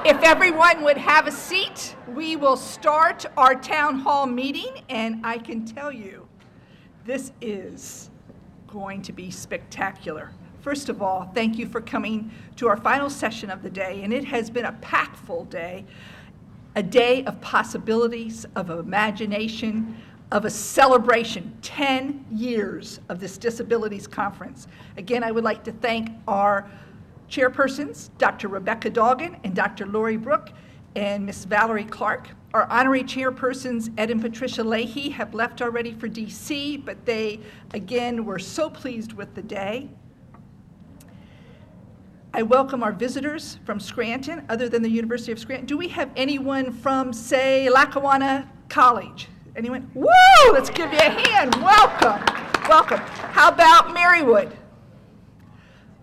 If everyone would have a seat, we will start our town hall meeting, and I can tell you, this is going to be spectacular. First of all, thank you for coming to our final session of the day, and it has been a packed-full day, a day of possibilities, of imagination, of a celebration, 10 years of this Disabilities Conference. Again, I would like to thank our chairpersons, Dr. Rebecca Doggin and Dr. Lori Brook and Miss Valerie Clark. Our honorary chairpersons, Ed and Patricia Leahy, have left already for DC, but they, again, were so pleased with the day. I welcome our visitors from Scranton, other than the University of Scranton. Do we have anyone from, say, Lackawanna College? Anyone? Woo! Let's give you a hand. Welcome. Welcome. How about Marywood?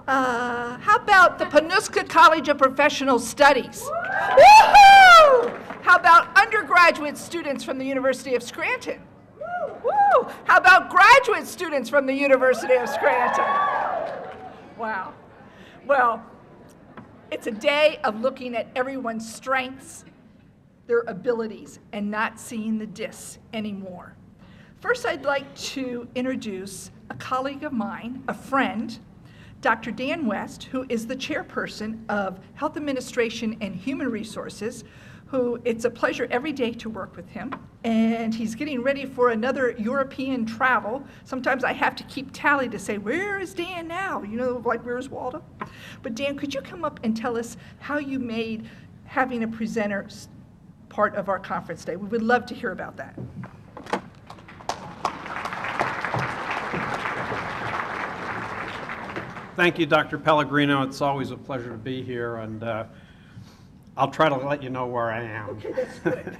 How about the Panuska College of Professional Studies? Woohoo! How about undergraduate students from the University of Scranton? Woo! How about graduate students from the University of Scranton? Wow. Well, it's a day of looking at everyone's strengths, their abilities, and not seeing the dis anymore. First, I'd like to introduce a colleague of mine, a friend, Dr. Dan West, who is the chairperson of Health Administration and Human Resources, who it's a pleasure every day to work with him. And he's getting ready for another European travel. Sometimes I have to keep tally to say, where is Dan now? You know, like, where's Waldo? But Dan, could you come up and tell us how you made having a presenter part of our conference day? We would love to hear about that. Thank you, Dr. Pellegrino. It's always a pleasure to be here, and I'll try to let you know where I am. Okay, that's good.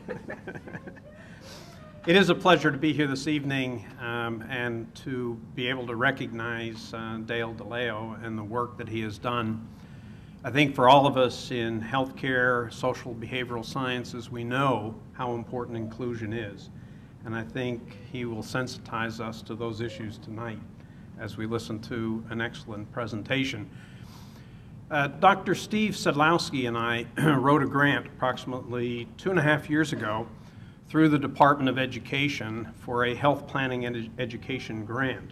It is a pleasure to be here this evening and to be able to recognize Dale DiLeo and the work that he has done. I think for all of us in healthcare, social behavioral sciences, we know how important inclusion is, and I think he will sensitize us to those issues tonight as we listen to an excellent presentation. Dr. Steve Sedlowski and I wrote a grant approximately 2.5 years ago through the Department of Education for a health planning and education grant,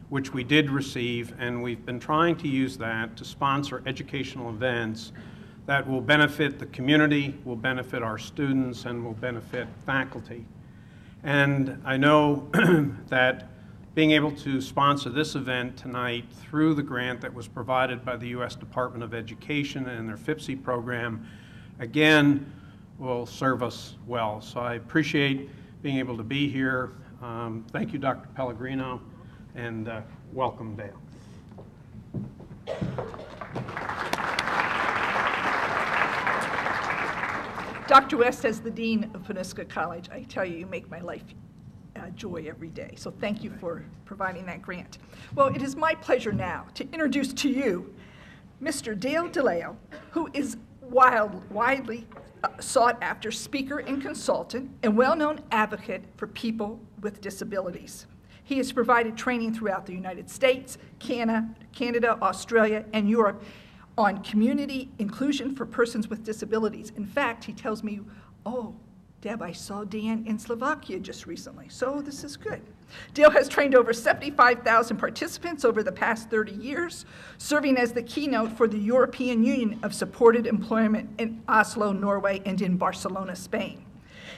which we did receive, and we've been trying to use that to sponsor educational events that will benefit the community, will benefit our students, and will benefit faculty. And I know that being able to sponsor this event tonight through the grant that was provided by the U.S. Department of Education and their FIPSE program, again, will serve us well. So I appreciate being able to be here. Thank you, Dr. Pellegrino, and welcome, Dale. Dr. West, as the Dean of Panuska College, I tell you, you make my life joy every day. So thank you for providing that grant. Well, it is my pleasure now to introduce to you Mr. Dale DiLeo, who is widely sought after speaker and consultant and well-known advocate for people with disabilities. He has provided training throughout the United States, Canada, Australia, and Europe on community inclusion for persons with disabilities. In fact, he tells me, oh, Deb, I saw Dan in Slovakia just recently, so this is good. Dale has trained over 75,000 participants over the past 30 years, serving as the keynote for the European Union of Supported Employment in Oslo, Norway, and in Barcelona, Spain.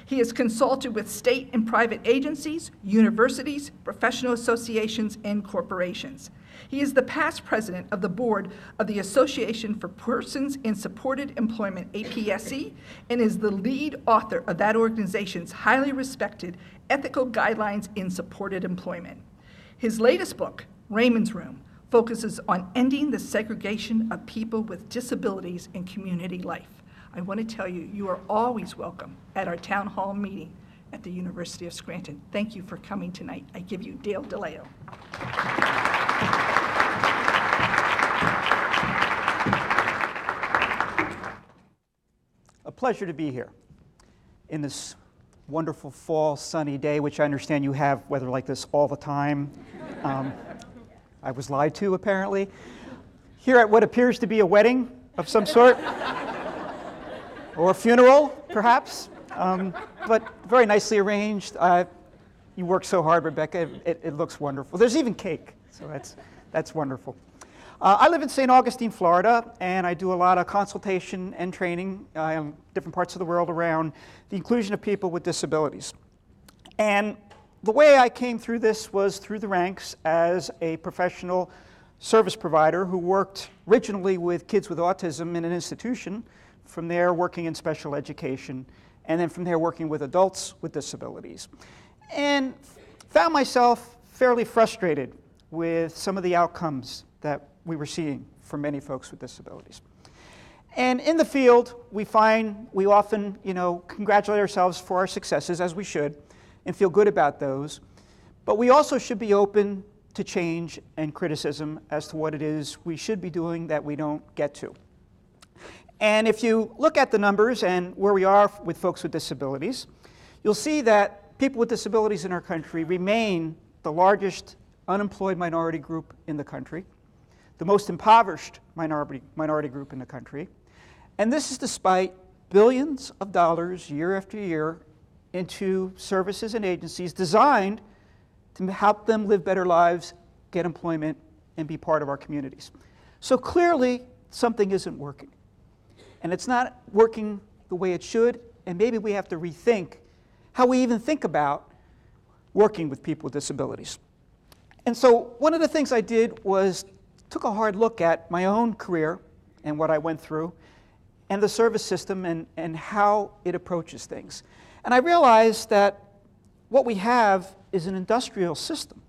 He has consulted with state and private agencies, universities, professional associations, and corporations. He is the past president of the board of the Association for Persons in Supported Employment, APSE, and is the lead author of that organization's highly respected Ethical Guidelines in Supported Employment. His latest book, Raymond's Room, focuses on ending the segregation of people with disabilities in community life. I want to tell you, you are always welcome at our town hall meeting at the University of Scranton. Thank you for coming tonight. I give you Dale DiLeo. A pleasure to be here in this wonderful fall sunny day, which I understand you have weather like this all the time. I was lied to, apparently. Here at what appears to be a wedding of some sort. or a funeral, perhaps, but very nicely arranged. You work so hard, Rebecca. It looks wonderful. There's even cake, so that's wonderful. I live in St. Augustine, Florida, and I do a lot of consultation and training in different parts of the world around the inclusion of people with disabilities. And the way I came through this was through the ranks as a professional service provider who worked originally with kids with autism in an institution, from there working in special education, and then from there working with adults with disabilities. And found myself fairly frustrated with some of the outcomes that we were seeing for many folks with disabilities. And in the field, we often, congratulate ourselves for our successes, as we should, and feel good about those. But we also should be open to change and criticism as to what it is we should be doing that we don't get to. And if you look at the numbers and where we are with folks with disabilities, you'll see that people with disabilities in our country remain the largest unemployed minority group in the country, the most impoverished minority group in the country. And this is despite billions of dollars year after year into services and agencies designed to help them live better lives, get employment, and be part of our communities. So clearly, something isn't working. And it's not working the way it should, and maybe we have to rethink how we even think about working with people with disabilities. And so one of the things I did was took a hard look at my own career and what I went through, and the service system and how it approaches things. And I realized that what we have is an industrial system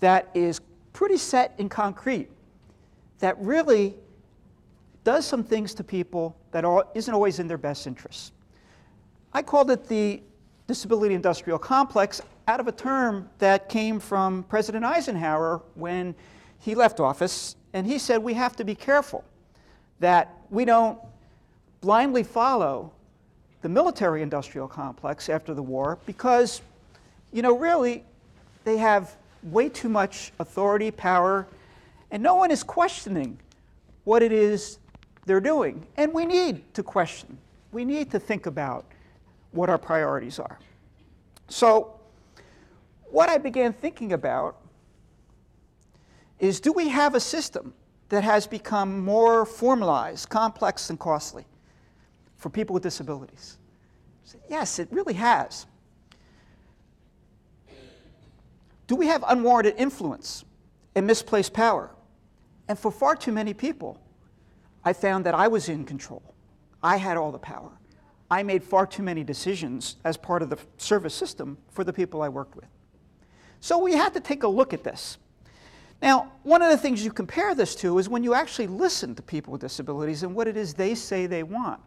that is pretty set in concrete, that really does some things to people that isn't always in their best interests. I called it the disability industrial complex out of a term that came from President Eisenhower when he left office, and he said we have to be careful that we don't blindly follow the military industrial complex after the war because, really they have way too much authority, power, and no one is questioning what it is they're doing. And we need to question. We need to think about what our priorities are. So what I began thinking about is, do we have a system that has become more formalized, complex, and costly for people with disabilities? Yes, it really has. Do we have unwarranted influence and misplaced power? And for far too many people, I found that I was in control. I had all the power. I made far too many decisions as part of the service system for the people I worked with. So we had to take a look at this. Now, one of the things you compare this to is when you actually listen to people with disabilities and what it is they say they want.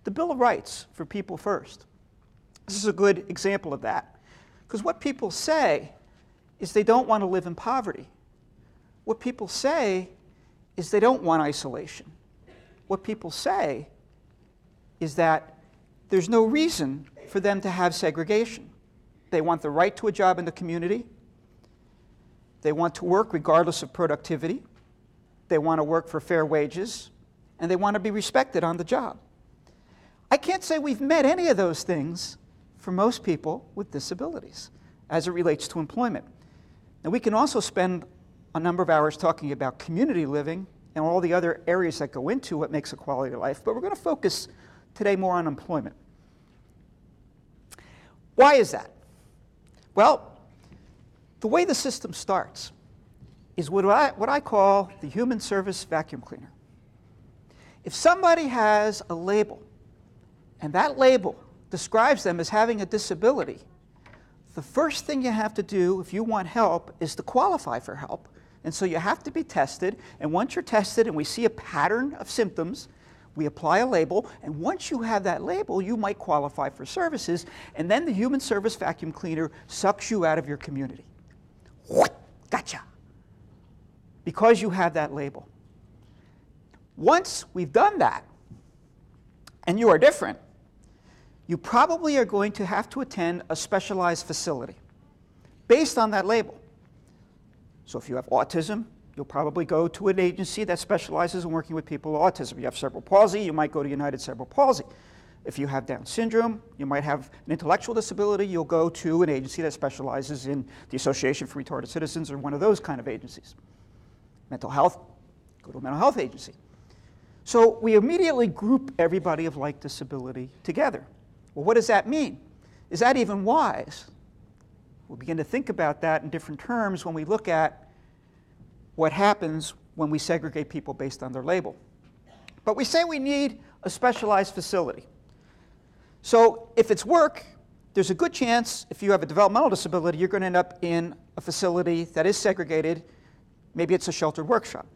The Bill of Rights for People First. This is a good example of that. Because what people say is they don't want to live in poverty. What people say is they don't want isolation. What people say is that there's no reason for them to have segregation. They want the right to a job in the community. They want to work regardless of productivity. They want to work for fair wages. And they want to be respected on the job. I can't say we've met any of those things for most people with disabilities as it relates to employment. Now, we can also spend a number of hours talking about community living and all the other areas that go into what makes a quality of life, but we're going to focus today more on employment. Why is that? Well, the way the system starts is what I call the human service vacuum cleaner. If somebody has a label, and that label describes them as having a disability, the first thing you have to do if you want help is to qualify for help. And so you have to be tested, and once you're tested and we see a pattern of symptoms, we apply a label, and once you have that label, you might qualify for services, and then the human service vacuum cleaner sucks you out of your community. Gotcha. Because you have that label. Once we've done that, and you are different, you probably are going to have to attend a specialized facility based on that label. So if you have autism, you'll probably go to an agency that specializes in working with people with autism. If you have cerebral palsy, you might go to United Cerebral Palsy. If you have Down syndrome, you might have an intellectual disability, you'll go to an agency that specializes in the Association for Retarded Citizens or one of those kind of agencies. Mental health, go to a mental health agency. So we immediately group everybody of like disability together. Well, what does that mean? Is that even wise? We'll begin to think about that in different terms when we look at what happens when we segregate people based on their label. But we say we need a specialized facility. So if it's work, there's a good chance if you have a developmental disability, you're going to end up in a facility that is segregated. Maybe it's a sheltered workshop,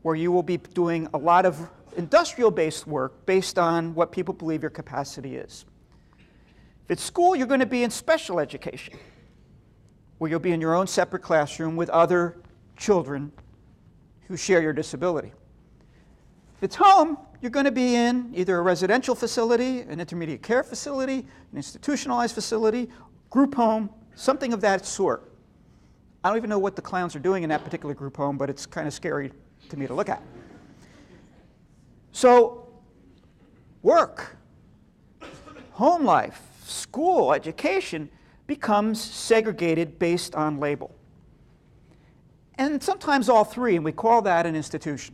where you will be doing a lot of industrial-based work based on what people believe your capacity is. If it's school, you're going to be in special education, where you'll be in your own separate classroom with other children who share your disability. If it's home, you're going to be in either a residential facility, an intermediate care facility, an institutionalized facility, group home, something of that sort. I don't even know what the clowns are doing in that particular group home, but it's kind of scary to me to look at. So, work, home life, school, education becomes segregated based on label. And sometimes all three, and we call that an institution.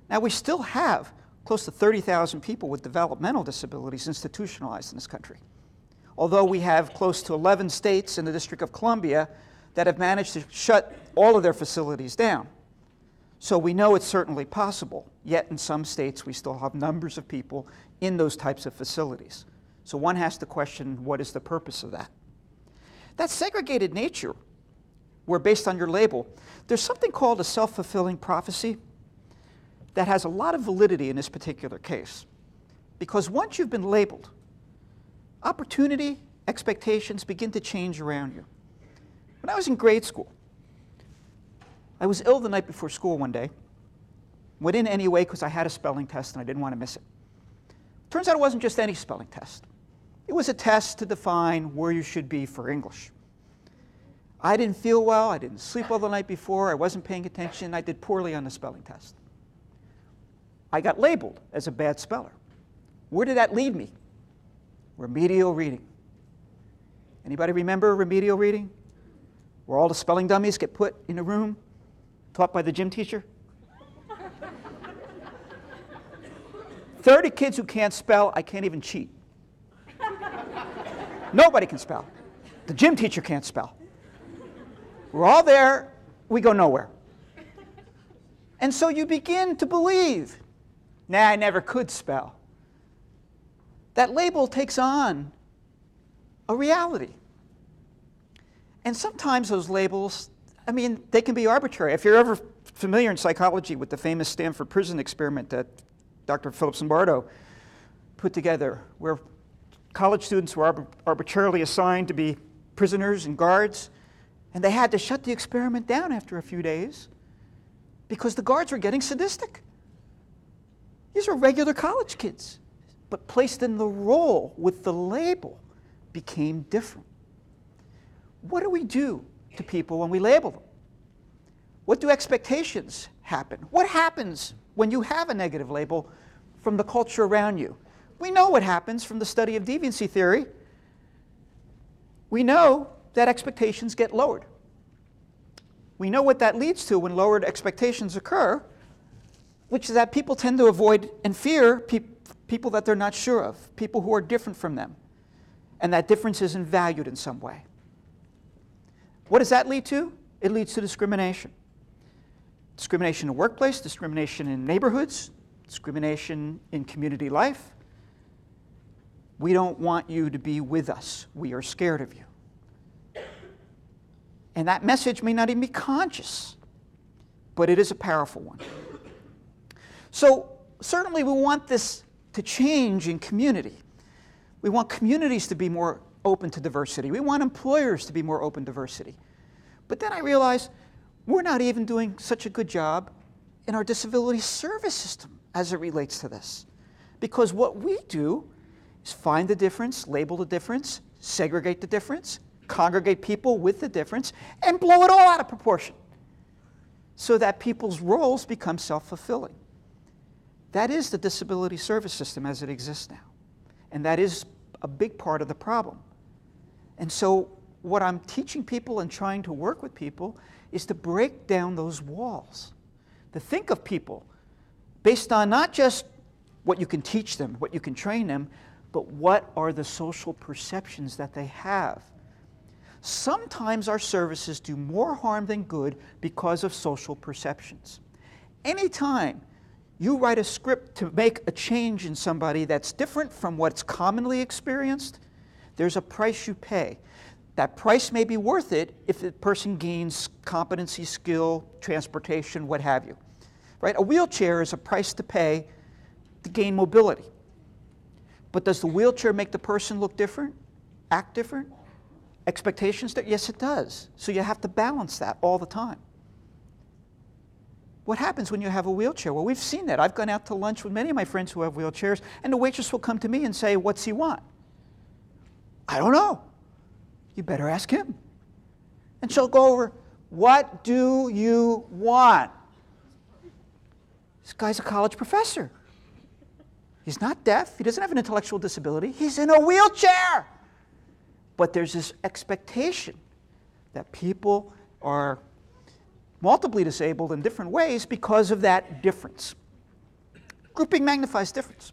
Now, we still have close to 30,000 people with developmental disabilities institutionalized in this country, although we have close to 11 states and the District of Columbia that have managed to shut all of their facilities down. So we know it's certainly possible, yet in some states we still have numbers of people in those types of facilities. So one has to question, what is the purpose of that? That segregated nature, where based on your label, there's something called a self-fulfilling prophecy that has a lot of validity in this particular case. Because once you've been labeled, opportunity, expectations begin to change around you. When I was in grade school, I was ill the night before school one day. Went in anyway because I had a spelling test and I didn't want to miss it. Turns out it wasn't just any spelling test. It was a test to define where you should be for English. I didn't feel well, I didn't sleep well the night before, I wasn't paying attention, I did poorly on the spelling test. I got labeled as a bad speller. Where did that lead me? Remedial reading. Anybody remember remedial reading? Where all the spelling dummies get put in a room, taught by the gym teacher? 30 kids who can't spell, I can't even cheat. Nobody can spell. The gym teacher can't spell. We're all there, we go nowhere. And so you begin to believe, nah, I never could spell. That label takes on a reality. And sometimes those labels, I mean, they can be arbitrary. If you're ever familiar in psychology with the famous Stanford prison experiment that Dr. Philip Zimbardo put together, where college students were arbitrarily assigned to be prisoners and guards, and they had to shut the experiment down after a few days because the guards were getting sadistic. These were regular college kids, but placed in the role with the label became different. What do we do to people when we label them? What do expectations happen? What happens when you have a negative label from the culture around you? We know what happens from the study of deviancy theory. We know that expectations get lowered. We know what that leads to when lowered expectations occur, which is that people tend to avoid and fear people that they're not sure of, people who are different from them, and that difference isn't valued in some way. What does that lead to? It leads to discrimination. Discrimination in the workplace, discrimination in neighborhoods, discrimination in community life. We don't want you to be with us. We are scared of you. And that message may not even be conscious, but it is a powerful one. So certainly we want this to change in community. We want communities to be more open to diversity. We want employers to be more open to diversity. But then I realized we're not even doing such a good job in our disability service system as it relates to this. Because what we do is find the difference, label the difference, segregate the difference, congregate people with the difference, and blow it all out of proportion. so that people's roles become self-fulfilling. That is the disability service system as it exists now. And that is a big part of the problem. And so what I'm teaching people and trying to work with people is to break down those walls, to think of people based on not just what you can teach them, what you can train them, but what are the social perceptions that they have. Sometimes our services do more harm than good because of social perceptions. Anytime you write a script to make a change in somebody that's different from what's commonly experienced, there's a price you pay. That price may be worth it if the person gains competency, skill, transportation, what have you. Right? A wheelchair is a price to pay to gain mobility. But does the wheelchair make the person look different, act different? Expectations? Yes, it does. So you have to balance that all the time. What happens when you have a wheelchair? Well, we've seen that. I've gone out to lunch with many of my friends who have wheelchairs, and the waitress will come to me and say, "What's he want?" I don't know. You better ask him. And she'll go over, "What do you want?" This guy's a college professor. He's not deaf. He doesn't have an intellectual disability. He's in a wheelchair. But there's this expectation that people are multiply disabled in different ways because of that difference. Grouping magnifies difference.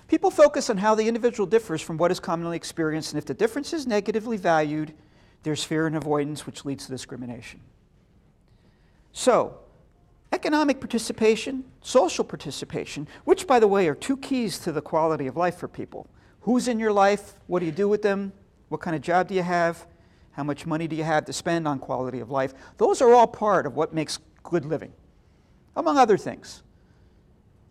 People focus on how the individual differs from what is commonly experienced, and if the difference is negatively valued, there's fear and avoidance, which leads to discrimination. So, economic participation, social participation, which, by the way, are two keys to the quality of life for people. Who's in your life? What do you do with them? What kind of job do you have? How much money do you have to spend on quality of life? Those are all part of what makes good living, among other things.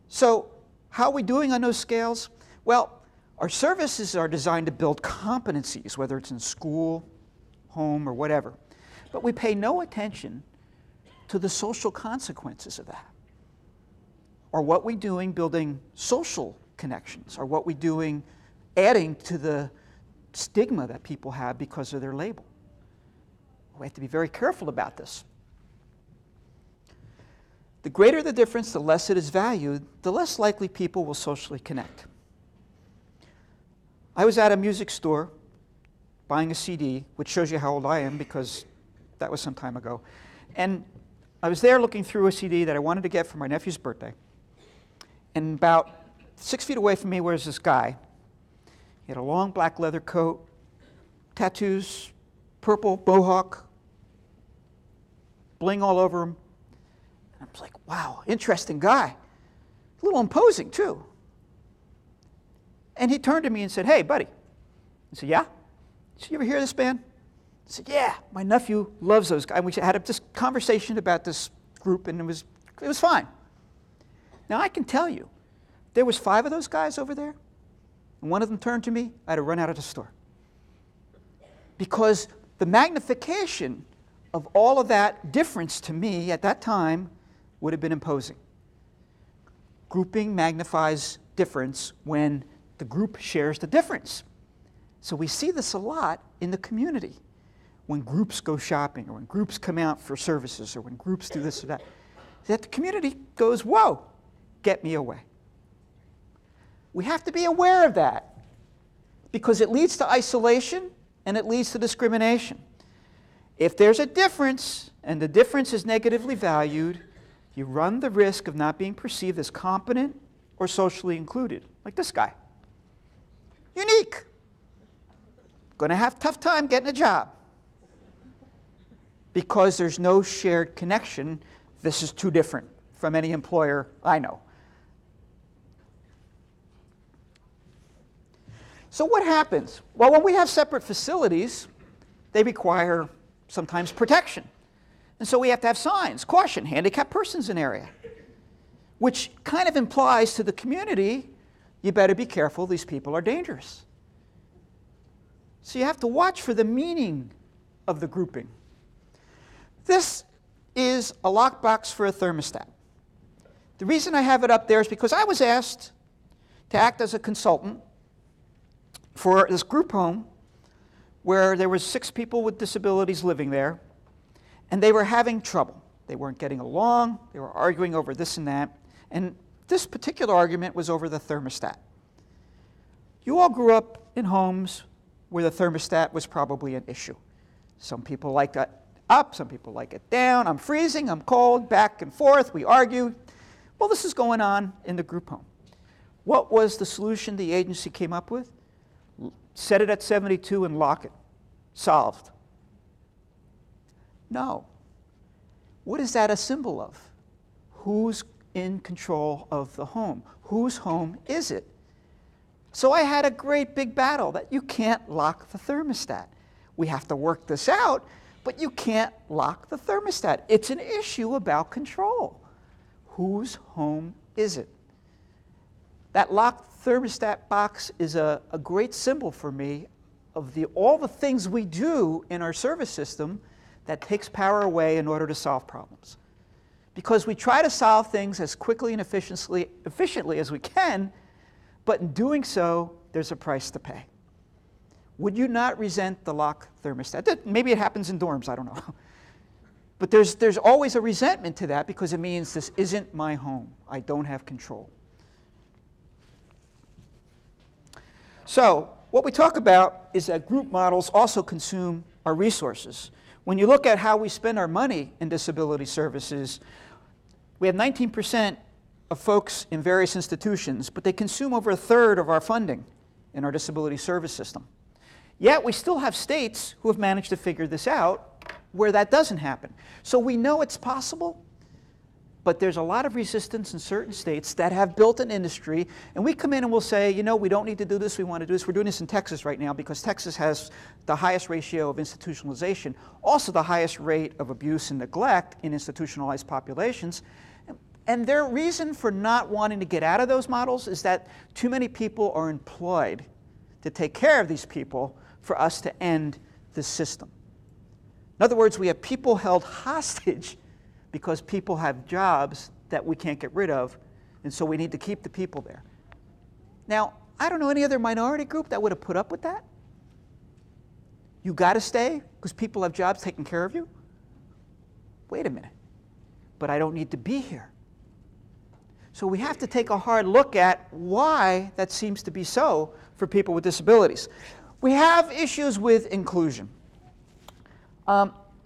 So, how are we doing on those scales? Well, our services are designed to build competencies, whether it's in school, home, or whatever. But we pay no attention to the social consequences of that. Are what we're doing building social connections? Are what we're doing adding to the stigma that people have because of their label? We have to be very careful about this. The greater the difference, the less it is valued, the less likely people will socially connect. I was at a music store buying a CD, which shows you how old I am because that was some time ago. And I was there looking through a CD that I wanted to get for my nephew's birthday. And about 6 feet away from me was this guy. He had a long black leather coat, tattoos, purple mohawk, bling all over him. And I was like, wow, interesting guy. A little imposing, too. And he turned to me and said, "Hey, buddy." I said, "Yeah?" He said, "You ever hear this band?" I said, "Yeah, my nephew loves those guys." And we had this conversation about this group, and it was fine. Now, I can tell you, there was 5 of those guys over there, and one of them turned to me, I had to run out of the store. Because the magnification of all of that difference to me at that time would have been imposing. Grouping magnifies difference when the group shares the difference. So we see this a lot in the community. When groups go shopping, or when groups come out for services, or when groups do this or that the community goes, "Whoa, get me away." We have to be aware of that because it leads to isolation and it leads to discrimination. If there's a difference and the difference is negatively valued, you run the risk of not being perceived as competent or socially included, like this guy. Unique. Going to have a tough time getting a job because there's no shared connection. This is too different from any employer I know. So what happens? Well, when we have separate facilities, they require sometimes protection. And so we have to have signs, caution, handicapped persons in area, which kind of implies to the community, you better be careful, these people are dangerous. So you have to watch for the meaning of the grouping. This is a lockbox for a thermostat. The reason I have it up there is because I was asked to act as a consultant for this group home where there was 6 people with disabilities living there. And they were having trouble. They weren't getting along. They were arguing over this and that. And this particular argument was over the thermostat. You all grew up in homes where the thermostat was probably an issue. Some people like it up, some people like it down. I'm freezing, I'm cold, back and forth. We argue. Well, this is going on in the group home. What was the solution the agency came up with? Set it at 72 and lock it. Solved. No. What is that a symbol of? Who's in control of the home? Whose home is it? So I had a great big battle that you can't lock the thermostat. We have to work this out, but you can't lock the thermostat. It's an issue about control. Whose home is it? That locked thermostat box is a great symbol for me of all the things we do in our service system that takes power away in order to solve problems. Because we try to solve things as quickly and efficiently as we can, but in doing so, there's a price to pay. Would you not resent the locked thermostat? Maybe it happens in dorms, I don't know. But there's always a resentment to that because it means this isn't my home. I don't have control. So what we talk about is that group models also consume our resources. When you look at how we spend our money in disability services, we have 19% of folks in various institutions, but they consume over a third of our funding in our disability service system. Yet we still have states who have managed to figure this out where that doesn't happen. So we know it's possible, but there's a lot of resistance in certain states that have built an industry, and we come in and we'll say, you know, we don't need to do this, we want to do this. We're doing this in Texas right now because Texas has the highest ratio of institutionalization, also the highest rate of abuse and neglect in institutionalized populations. And their reason for not wanting to get out of those models is that too many people are employed to take care of these people for us to end the system. In other words, we have people held hostage because people have jobs that we can't get rid of, and so we need to keep the people there. Now, I don't know any other minority group that would have put up with that. You got to stay because people have jobs taking care of you? Wait a minute, but I don't need to be here. So we have to take a hard look at why that seems to be so for people with disabilities. We have issues with inclusion.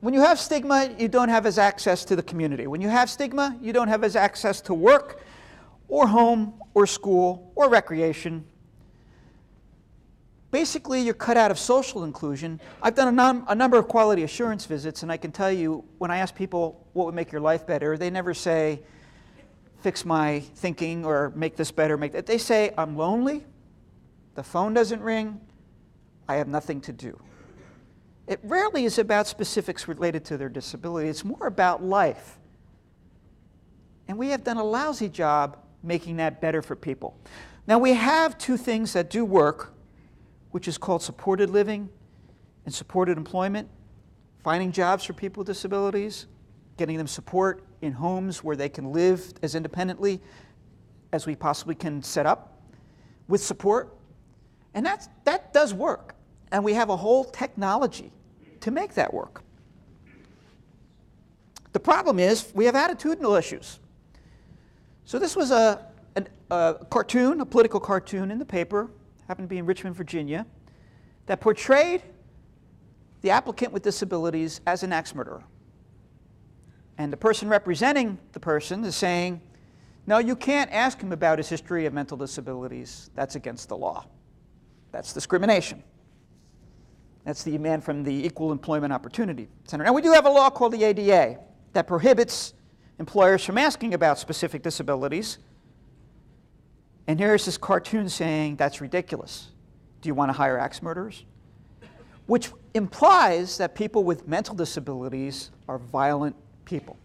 When you have stigma, you don't have as access to the community. When you have stigma, you don't have as access to work or home or school or recreation. Basically, you're cut out of social inclusion. I've done a number of quality assurance visits, and I can tell you, when I ask people what would make your life better, they never say, fix my thinking or make this better, make that. They say, I'm lonely, the phone doesn't ring, I have nothing to do. It rarely is about specifics related to their disability. It's more about life. And we have done a lousy job making that better for people. Now we have two things that do work, which is called supported living and supported employment, finding jobs for people with disabilities, getting them support in homes where they can live as independently as we possibly can set up with support. And that does work. And we have a whole technology to make that work. The problem is we have attitudinal issues. So this was a cartoon, a political cartoon in the paper, happened to be in Richmond, Virginia, that portrayed the applicant with disabilities as an axe murderer. And the person representing the person is saying, no, you can't ask him about his history of mental disabilities. That's against the law. That's discrimination. That's the man from the Equal Employment Opportunity Center. Now, we do have a law called the ADA that prohibits employers from asking about specific disabilities. And here's this cartoon saying, that's ridiculous. Do you want to hire axe murderers? Which implies that people with mental disabilities are violent people.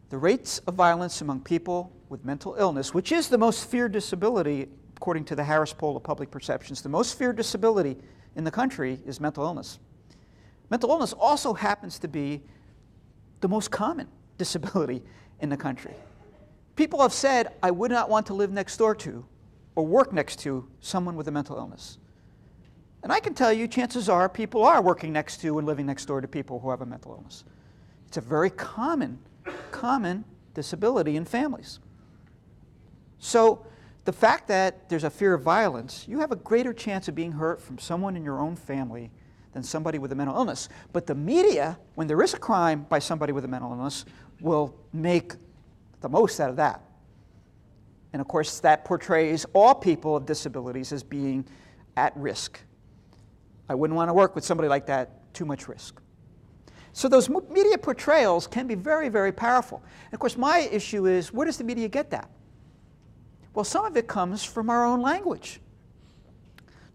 The rates of violence among people with mental illness, which is the most feared disability, according to the Harris Poll of Public Perceptions, the most feared disability in the country is mental illness. Mental illness also happens to be the most common disability in the country. People have said, I would not want to live next door to or work next to someone with a mental illness. And I can tell you, chances are people are working next to and living next door to people who have a mental illness. It's a very common disability in families. So the fact that there's a fear of violence, you have a greater chance of being hurt from someone in your own family than somebody with a mental illness. But the media, when there is a crime by somebody with a mental illness, will make the most out of that. And of course, that portrays all people with disabilities as being at risk. I wouldn't want to work with somebody like that, too much risk. So those media portrayals can be very, very powerful. And of course, my issue is, where does the media get that? Well, some of it comes from our own language.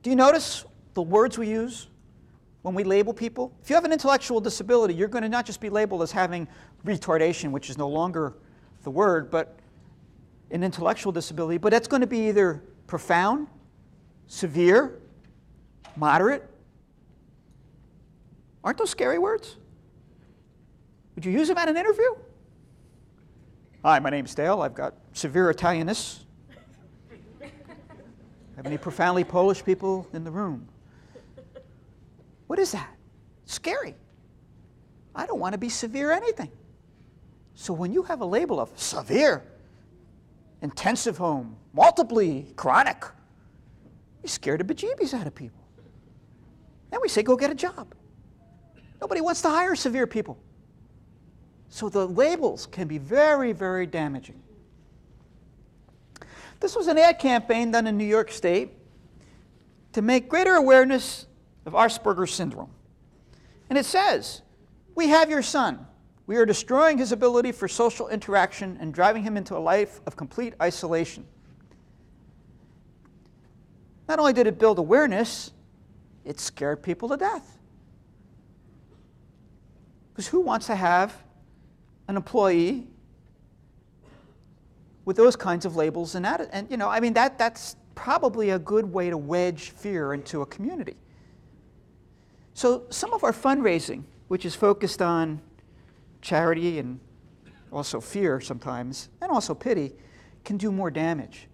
Do you notice the words we use when we label people? If you have an intellectual disability, you're going to not just be labeled as having retardation, which is no longer the word, but an intellectual disability, but that's going to be either profound, severe, moderate. Aren't those scary words? Would you use them at an interview? Hi, my name's Dale. I've got severe Italianness. Have any profoundly Polish people in the room? What is that? Scary. I don't want to be severe anything. So when you have a label of severe, intensive home, multiply, chronic, you scare the bejeebies out of people. Then we say, go get a job. Nobody wants to hire severe people. So the labels can be very, very damaging. This was an ad campaign done in New York State to make greater awareness of Asperger's syndrome. And it says, we have your son. We are destroying his ability for social interaction and driving him into a life of complete isolation. Not only did it build awareness, it scared people to death. Because who wants to have an employee with those kinds of labels and that? And I mean, that's probably a good way to wedge fear into a community. So some of our fundraising, which is focused on charity and also fear sometimes, and also pity, can do more damage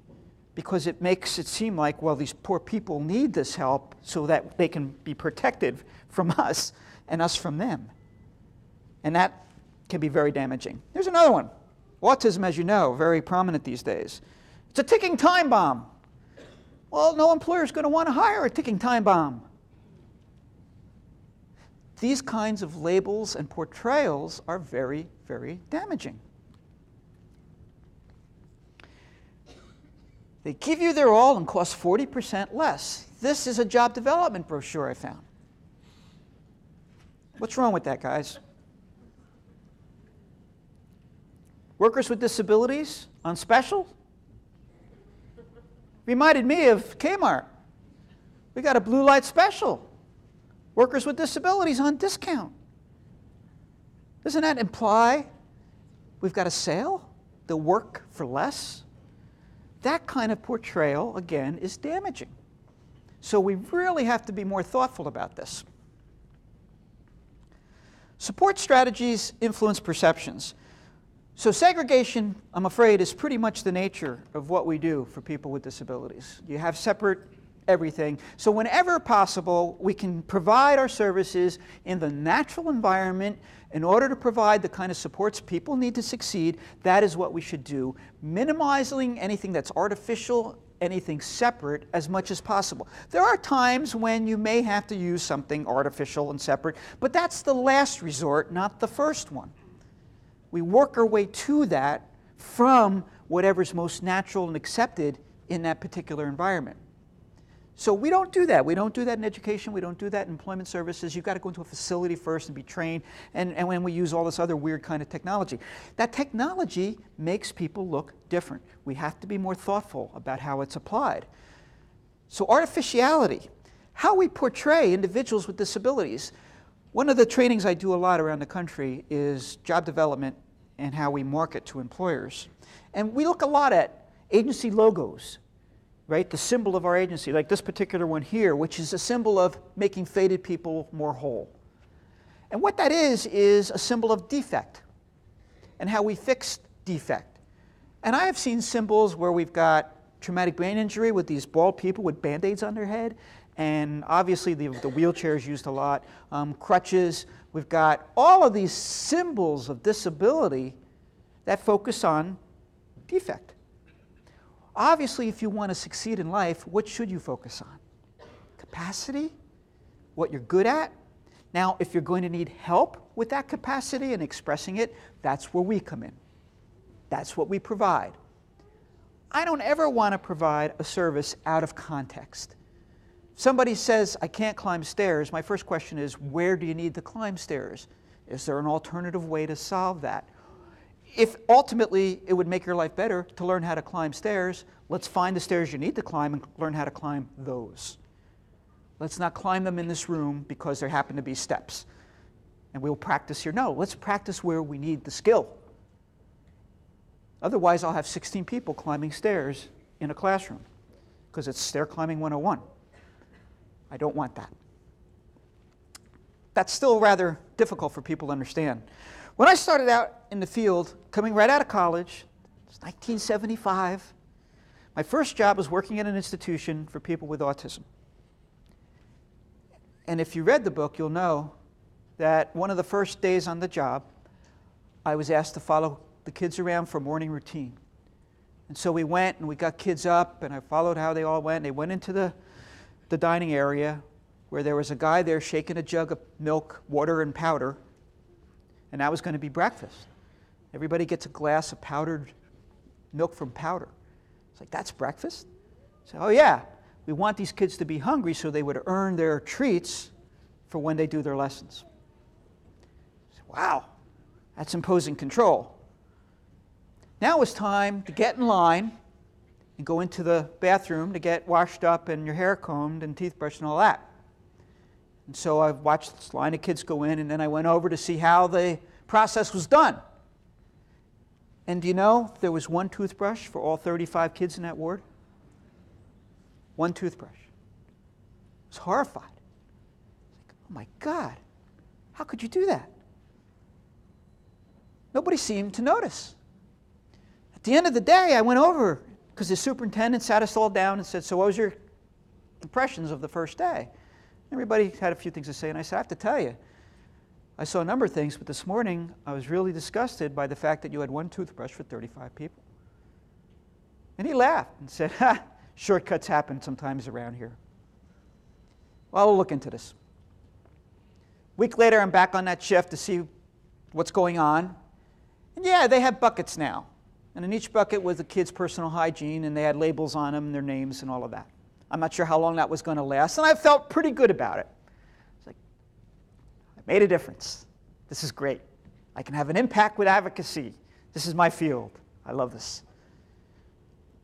because it makes it seem like, well, these poor people need this help so that they can be protected from us and us from them. And that can be very damaging. There's another one. Autism, as you know, very prominent these days. It's a ticking time bomb. Well, no employer is going to want to hire a ticking time bomb. These kinds of labels and portrayals are very, very damaging. They give you their all and cost 40% less. This is a job development brochure I found. What's wrong with that, guys? Workers with disabilities on special? Reminded me of Kmart. We got a blue light special. Workers with disabilities on discount. Doesn't that imply we've got a sale? They'll work for less? That kind of portrayal, again, is damaging. So we really have to be more thoughtful about this. Support strategies influence perceptions. So segregation, I'm afraid, is pretty much the nature of what we do for people with disabilities. You have separate everything. So whenever possible, we can provide our services in the natural environment in order to provide the kind of supports people need to succeed. That is what we should do, minimizing anything that's artificial, anything separate as much as possible. There are times when you may have to use something artificial and separate, but that's the last resort, not the first one. We work our way to that from whatever's most natural and accepted in that particular environment. So we don't do that. We don't do that in education. We don't do that in employment services. You've got to go into a facility first and be trained. And when we use all this other weird kind of technology. That technology makes people look different. We have to be more thoughtful about how it's applied. So artificiality, how we portray individuals with disabilities. One of the trainings I do a lot around the country is job development and how we market to employers. And we look a lot at agency logos. Right, the symbol of our agency, like this particular one here, which is a symbol of making faded people more whole. And what that is a symbol of defect and how we fix defect. And I have seen symbols where we've got traumatic brain injury with these bald people with Band-Aids on their head, and obviously the wheelchair is used a lot, crutches. We've got all of these symbols of disability that focus on defect. Obviously, if you want to succeed in life, what should you focus on? Capacity, what you're good at. Now, if you're going to need help with that capacity and expressing it, that's where we come in. That's what we provide. I don't ever want to provide a service out of context. If somebody says, I can't climb stairs, my first question is, where do you need to climb stairs? Is there an alternative way to solve that? If ultimately it would make your life better to learn how to climb stairs, let's find the stairs you need to climb and learn how to climb those. Let's not climb them in this room because there happen to be steps. And we'll practice here. No, let's practice where we need the skill. Otherwise, I'll have 16 people climbing stairs in a classroom because it's stair climbing 101. I don't want that. That's still rather difficult for people to understand. When I started out in the field, coming right out of college, it's 1975, my first job was working at an institution for people with autism. And if you read the book, you'll know that one of the first days on the job, I was asked to follow the kids around for morning routine. And so we went and we got kids up, and I followed how they all went. They went into the dining area where there was a guy there shaking a jug of milk, water, and powder, and that was going to be breakfast. Everybody gets a glass of powdered milk from powder. It's like, that's breakfast? I said, oh yeah, we want these kids to be hungry so they would earn their treats for when they do their lessons. I said, wow, that's imposing control. Now it's time to get in line and go into the bathroom to get washed up and your hair combed and teeth brushed and all that. And so I watched this line of kids go in, and then I went over to see how the process was done. And do you know there was one toothbrush for all 35 kids in that ward? One toothbrush. I was horrified. Like, oh my God, how could you do that? Nobody seemed to notice. At the end of the day, I went over because the superintendent sat us all down and said, so what was your impressions of the first day? Everybody had a few things to say, and I said, I have to tell you, I saw a number of things, but this morning I was really disgusted by the fact that you had one toothbrush for 35 people. And he laughed and said, ha, shortcuts happen sometimes around here. Well, we'll look into this. A week later, I'm back on that shift to see what's going on. And yeah, they have buckets now. And in each bucket was the kids' personal hygiene, and they had labels on them, their names, and all of that. I'm not sure how long that was going to last, and I felt pretty good about it. It's like, I made a difference. This is great. I can have an impact with advocacy. This is my field. I love this.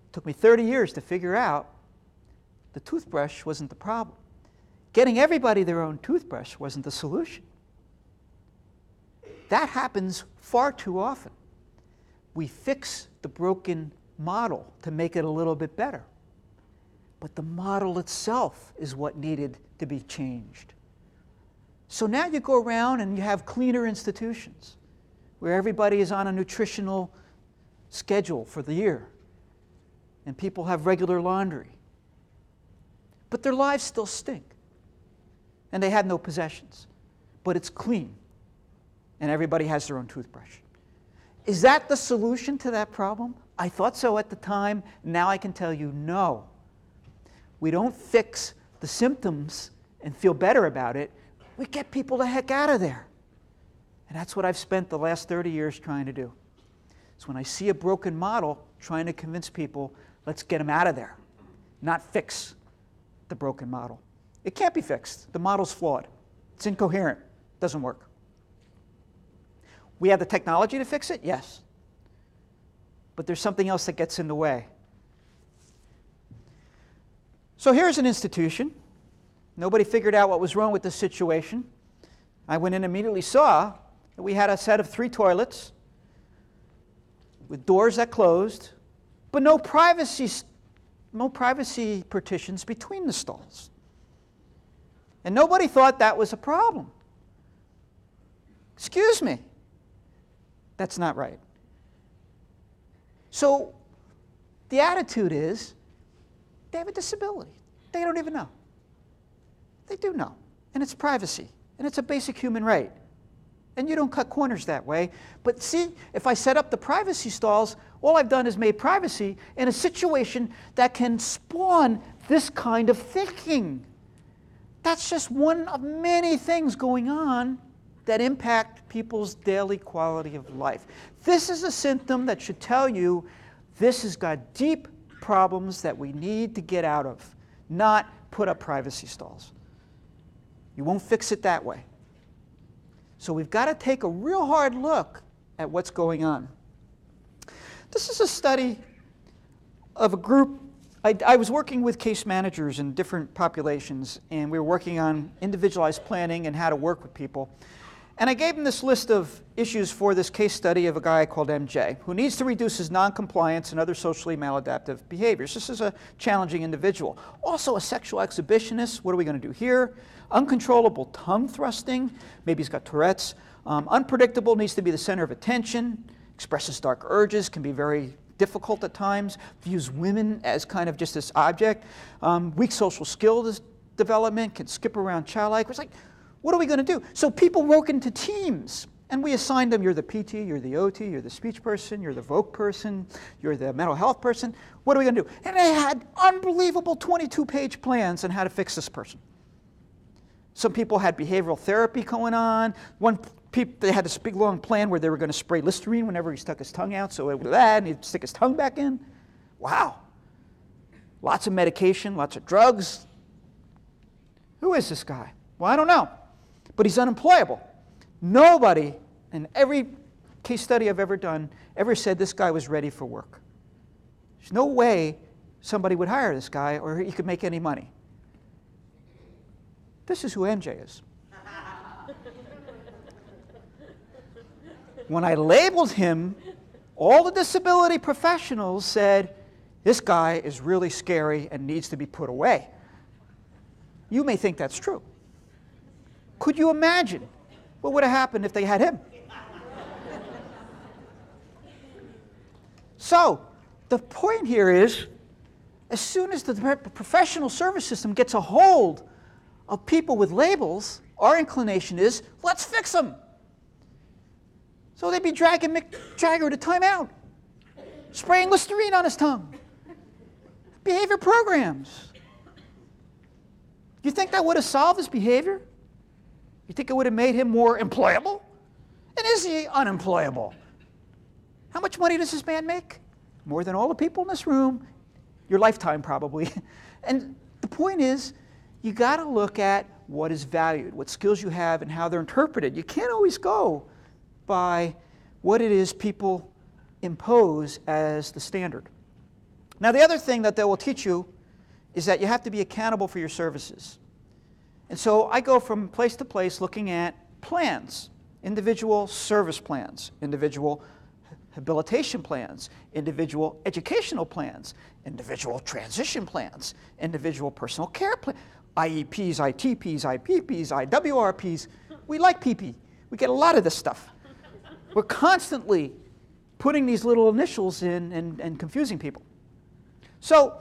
It took me 30 years to figure out the toothbrush wasn't the problem. Getting everybody their own toothbrush wasn't the solution. That happens far too often. We fix the broken model to make it a little bit better. But the model itself is what needed to be changed. So now you go around and you have cleaner institutions where everybody is on a nutritional schedule for the year and people have regular laundry. But their lives still stink and they had no possessions. But it's clean and everybody has their own toothbrush. Is that the solution to that problem? I thought so at the time. Now I can tell you no. We don't fix the symptoms and feel better about it. We get people the heck out of there. And that's what I've spent the last 30 years trying to do. So when I see a broken model, trying to convince people, let's get them out of there, not fix the broken model. It can't be fixed. The model's flawed. It's incoherent. It doesn't work. We have the technology to fix it? Yes. But there's something else that gets in the way. So here's an institution. Nobody figured out what was wrong with the situation. I went in and immediately saw that we had a set of 3 toilets with doors that closed, but no privacy partitions between the stalls. And nobody thought that was a problem. Excuse me. That's not right. So the attitude is, they have a disability. They don't even know. They do know. And it's privacy. And it's a basic human right. And you don't cut corners that way. But see, if I set up the privacy stalls, all I've done is made privacy in a situation that can spawn this kind of thinking. That's just one of many things going on that impact people's daily quality of life. This is a symptom that should tell you this has got deep problems that we need to get out of, not put up privacy stalls. You won't fix it that way. So we've got to take a real hard look at what's going on. This is a study of a group. I was working with case managers in different populations, and we were working on individualized planning and how to work with people. And I gave them this list of issues for this case study of a guy called MJ, who needs to reduce his noncompliance and other socially maladaptive behaviors. This is a challenging individual. Also a sexual exhibitionist. What are we going to do here? Uncontrollable tongue thrusting. Maybe he's got Tourette's. Unpredictable, needs to be the center of attention. Expresses dark urges, can be very difficult at times. Views women as kind of just this object. Weak social skills development, can skip around childlike. It's like, what are we going to do? So people broke into teams, and we assigned them, you're the PT, you're the OT, you're the speech person, you're the voc person, you're the mental health person. What are we going to do? And they had unbelievable 22-page plans on how to fix this person. Some people had behavioral therapy going on. They had this big long plan where they were going to spray Listerine whenever he stuck his tongue out, so it would that, and he'd stick his tongue back in. Wow. Lots of medication, lots of drugs. Who is this guy? Well, I don't know, but he's unemployable. Nobody in every case study I've ever done ever said this guy was ready for work. There's no way somebody would hire this guy or he could make any money. This is who MJ is. When I labeled him, all the disability professionals said, this guy is really scary and needs to be put away. You may think that's true. Could you imagine what would have happened if they had him? So, the point here is, as soon as the professional service system gets a hold of people with labels, our inclination is, let's fix them. So they'd be dragging Mick Jagger to timeout, spraying Listerine on his tongue, behavior programs. You think that would have solved his behavior? You think it would have made him more employable? And is he unemployable? How much money does this man make? More than all the people in this room, your lifetime probably. And the point is, you got to look at what is valued, what skills you have, and how they're interpreted. You can't always go by what it is people impose as the standard. Now, the other thing that they will teach you is that you have to be accountable for your services. And so I go from place to place looking at plans, individual service plans, individual habilitation plans, individual educational plans, individual transition plans, individual personal care plans, IEPs, ITPs, IPPs, IWRPs. We like PP. We get a lot of this stuff. We're constantly putting these little initials in and confusing people. So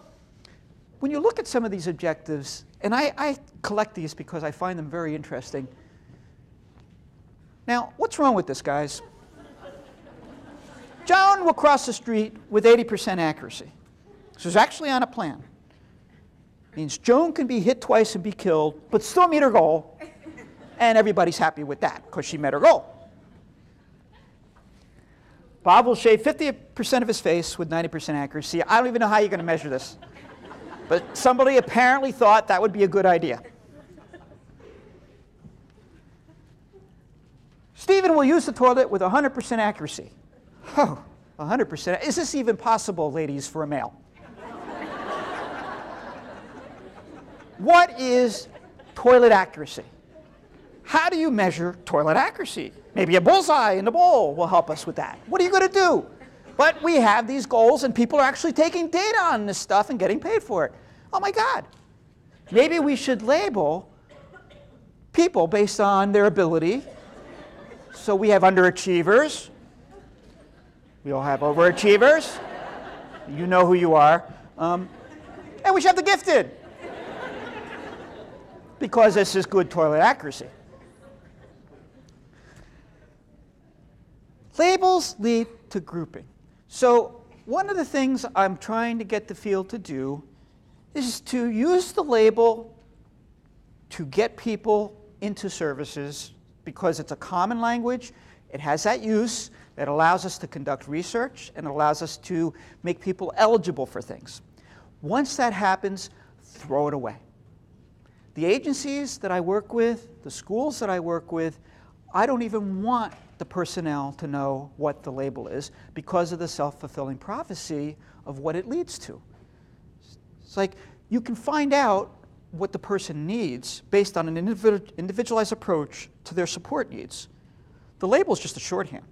when you look at some of these objectives, and I collect these because I find them very interesting. Now, what's wrong with this, guys? Joan will cross the street with 80% accuracy. She's actually on a plan. Means Joan can be hit twice and be killed, but still meet her goal, and everybody's happy with that because she met her goal. Bob will shave 50% of his face with 90% accuracy. I don't even know how you're going to measure this. But somebody apparently thought that would be a good idea. Stephen will use the toilet with 100% accuracy. Oh, 100%. Is this even possible, ladies, for a male? What is toilet accuracy? How do you measure toilet accuracy? Maybe a bullseye in the bowl will help us with that. What are you going to do? But we have these goals, and people are actually taking data on this stuff and getting paid for it. Oh my God. Maybe we should label people based on their ability. So we have underachievers. We all have overachievers. You know who you are. And we should have the gifted. because this is good toilet accuracy. Labels lead to grouping. So one of the things I'm trying to get the field to do is to use the label to get people into services because it's a common language. It has that use that allows us to conduct research and allows us to make people eligible for things. Once that happens, throw it away. The agencies that I work with, the schools that I work with, I don't even want the personnel to know what the label is because of the self-fulfilling prophecy of what it leads to. It's like you can find out what the person needs based on an individualized approach to their support needs. The label is just a shorthand.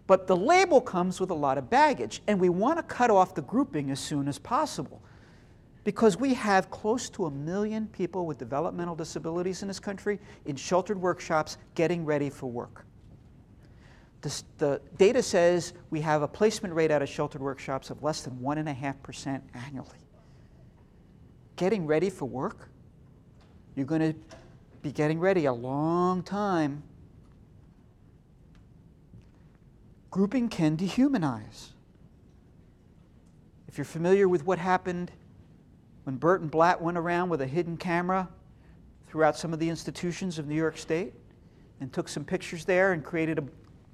But the label comes with a lot of baggage, and we want to cut off the grouping as soon as possible because we have close to 1 million people with developmental disabilities in this country in sheltered workshops getting ready for work. The data says we have a placement rate out of sheltered workshops of less than 1.5% annually. Getting ready for work? You're going to be getting ready a long time. Grouping can dehumanize. If you're familiar with what happened when Burt and Blatt went around with a hidden camera throughout some of the institutions of New York State and took some pictures there and created a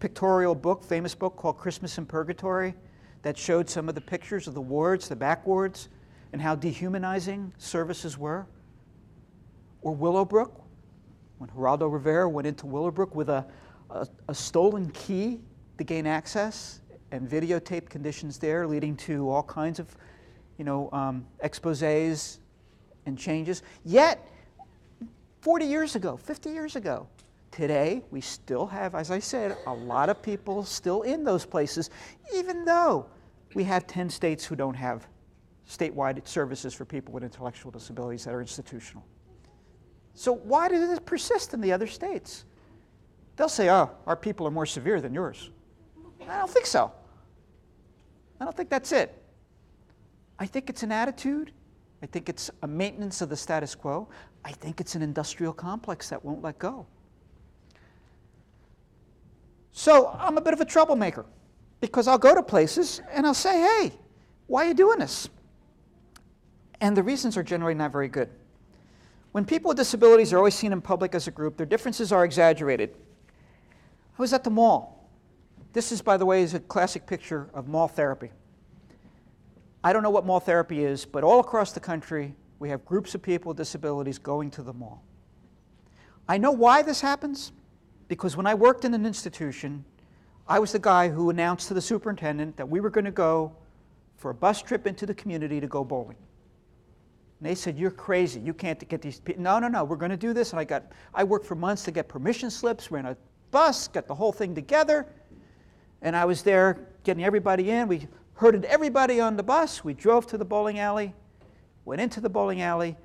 pictorial book, famous book called Christmas in Purgatory, that showed some of the pictures of the wards, the back wards, and how dehumanizing services were. Or Willowbrook, when Geraldo Rivera went into Willowbrook with a stolen key to gain access and videotaped conditions there, leading to all kinds of, exposés and changes. Yet, 40 years ago, 50 years ago, today we still have, as I said, a lot of people still in those places, even though we have 10 states who don't have statewide services for people with intellectual disabilities that are institutional. So why does it persist in the other states? They'll say, oh, our people are more severe than yours. I don't think so. I don't think that's it. I think it's an attitude. I think it's a maintenance of the status quo. I think it's an industrial complex that won't let go. So I'm a bit of a troublemaker because I'll go to places and I'll say, hey, why are you doing this? And the reasons are generally not very good. When people with disabilities are always seen in public as a group, their differences are exaggerated. I was at the mall. This is, by the way, is a classic picture of mall therapy. I don't know what mall therapy is, but all across the country, we have groups of people with disabilities going to the mall. I know why this happens, because when I worked in an institution, I was the guy who announced to the superintendent that we were going to go for a bus trip into the community to go bowling. And they said, you're crazy. You can't get these people. No, we're going to do this. And I worked for months to get permission slips, ran a bus, got the whole thing together. And I was there getting everybody in. We herded everybody on the bus. We drove to the bowling alley, went into the bowling alley,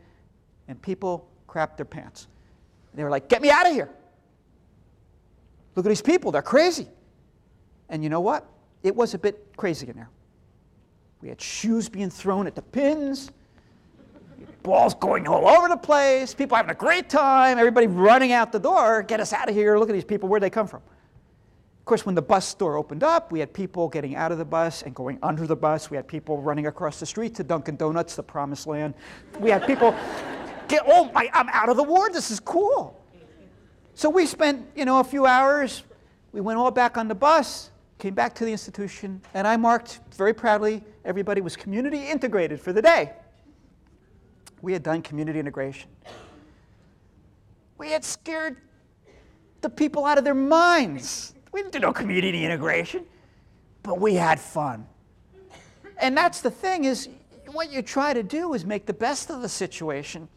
and people crapped their pants. They were like, get me out of here. Look at these people. They're crazy. And you know what? It was a bit crazy in there. We had shoes being thrown at the pins, balls going all over the place, people having a great time, everybody running out the door, get us out of here, look at these people, where'd they come from? Of course, when the bus door opened up, we had people getting out of the bus and going under the bus. We had people running across the street to Dunkin' Donuts, the promised land. We had people I'm out of the ward, this is cool. So we spent, a few hours, we went all back on the bus, came back to the institution, and I marked very proudly everybody was community integrated for the day. We had done community integration. We had scared the people out of their minds. We didn't do no community integration, but we had fun. And that's the thing is, what you try to do is make the best of the situation.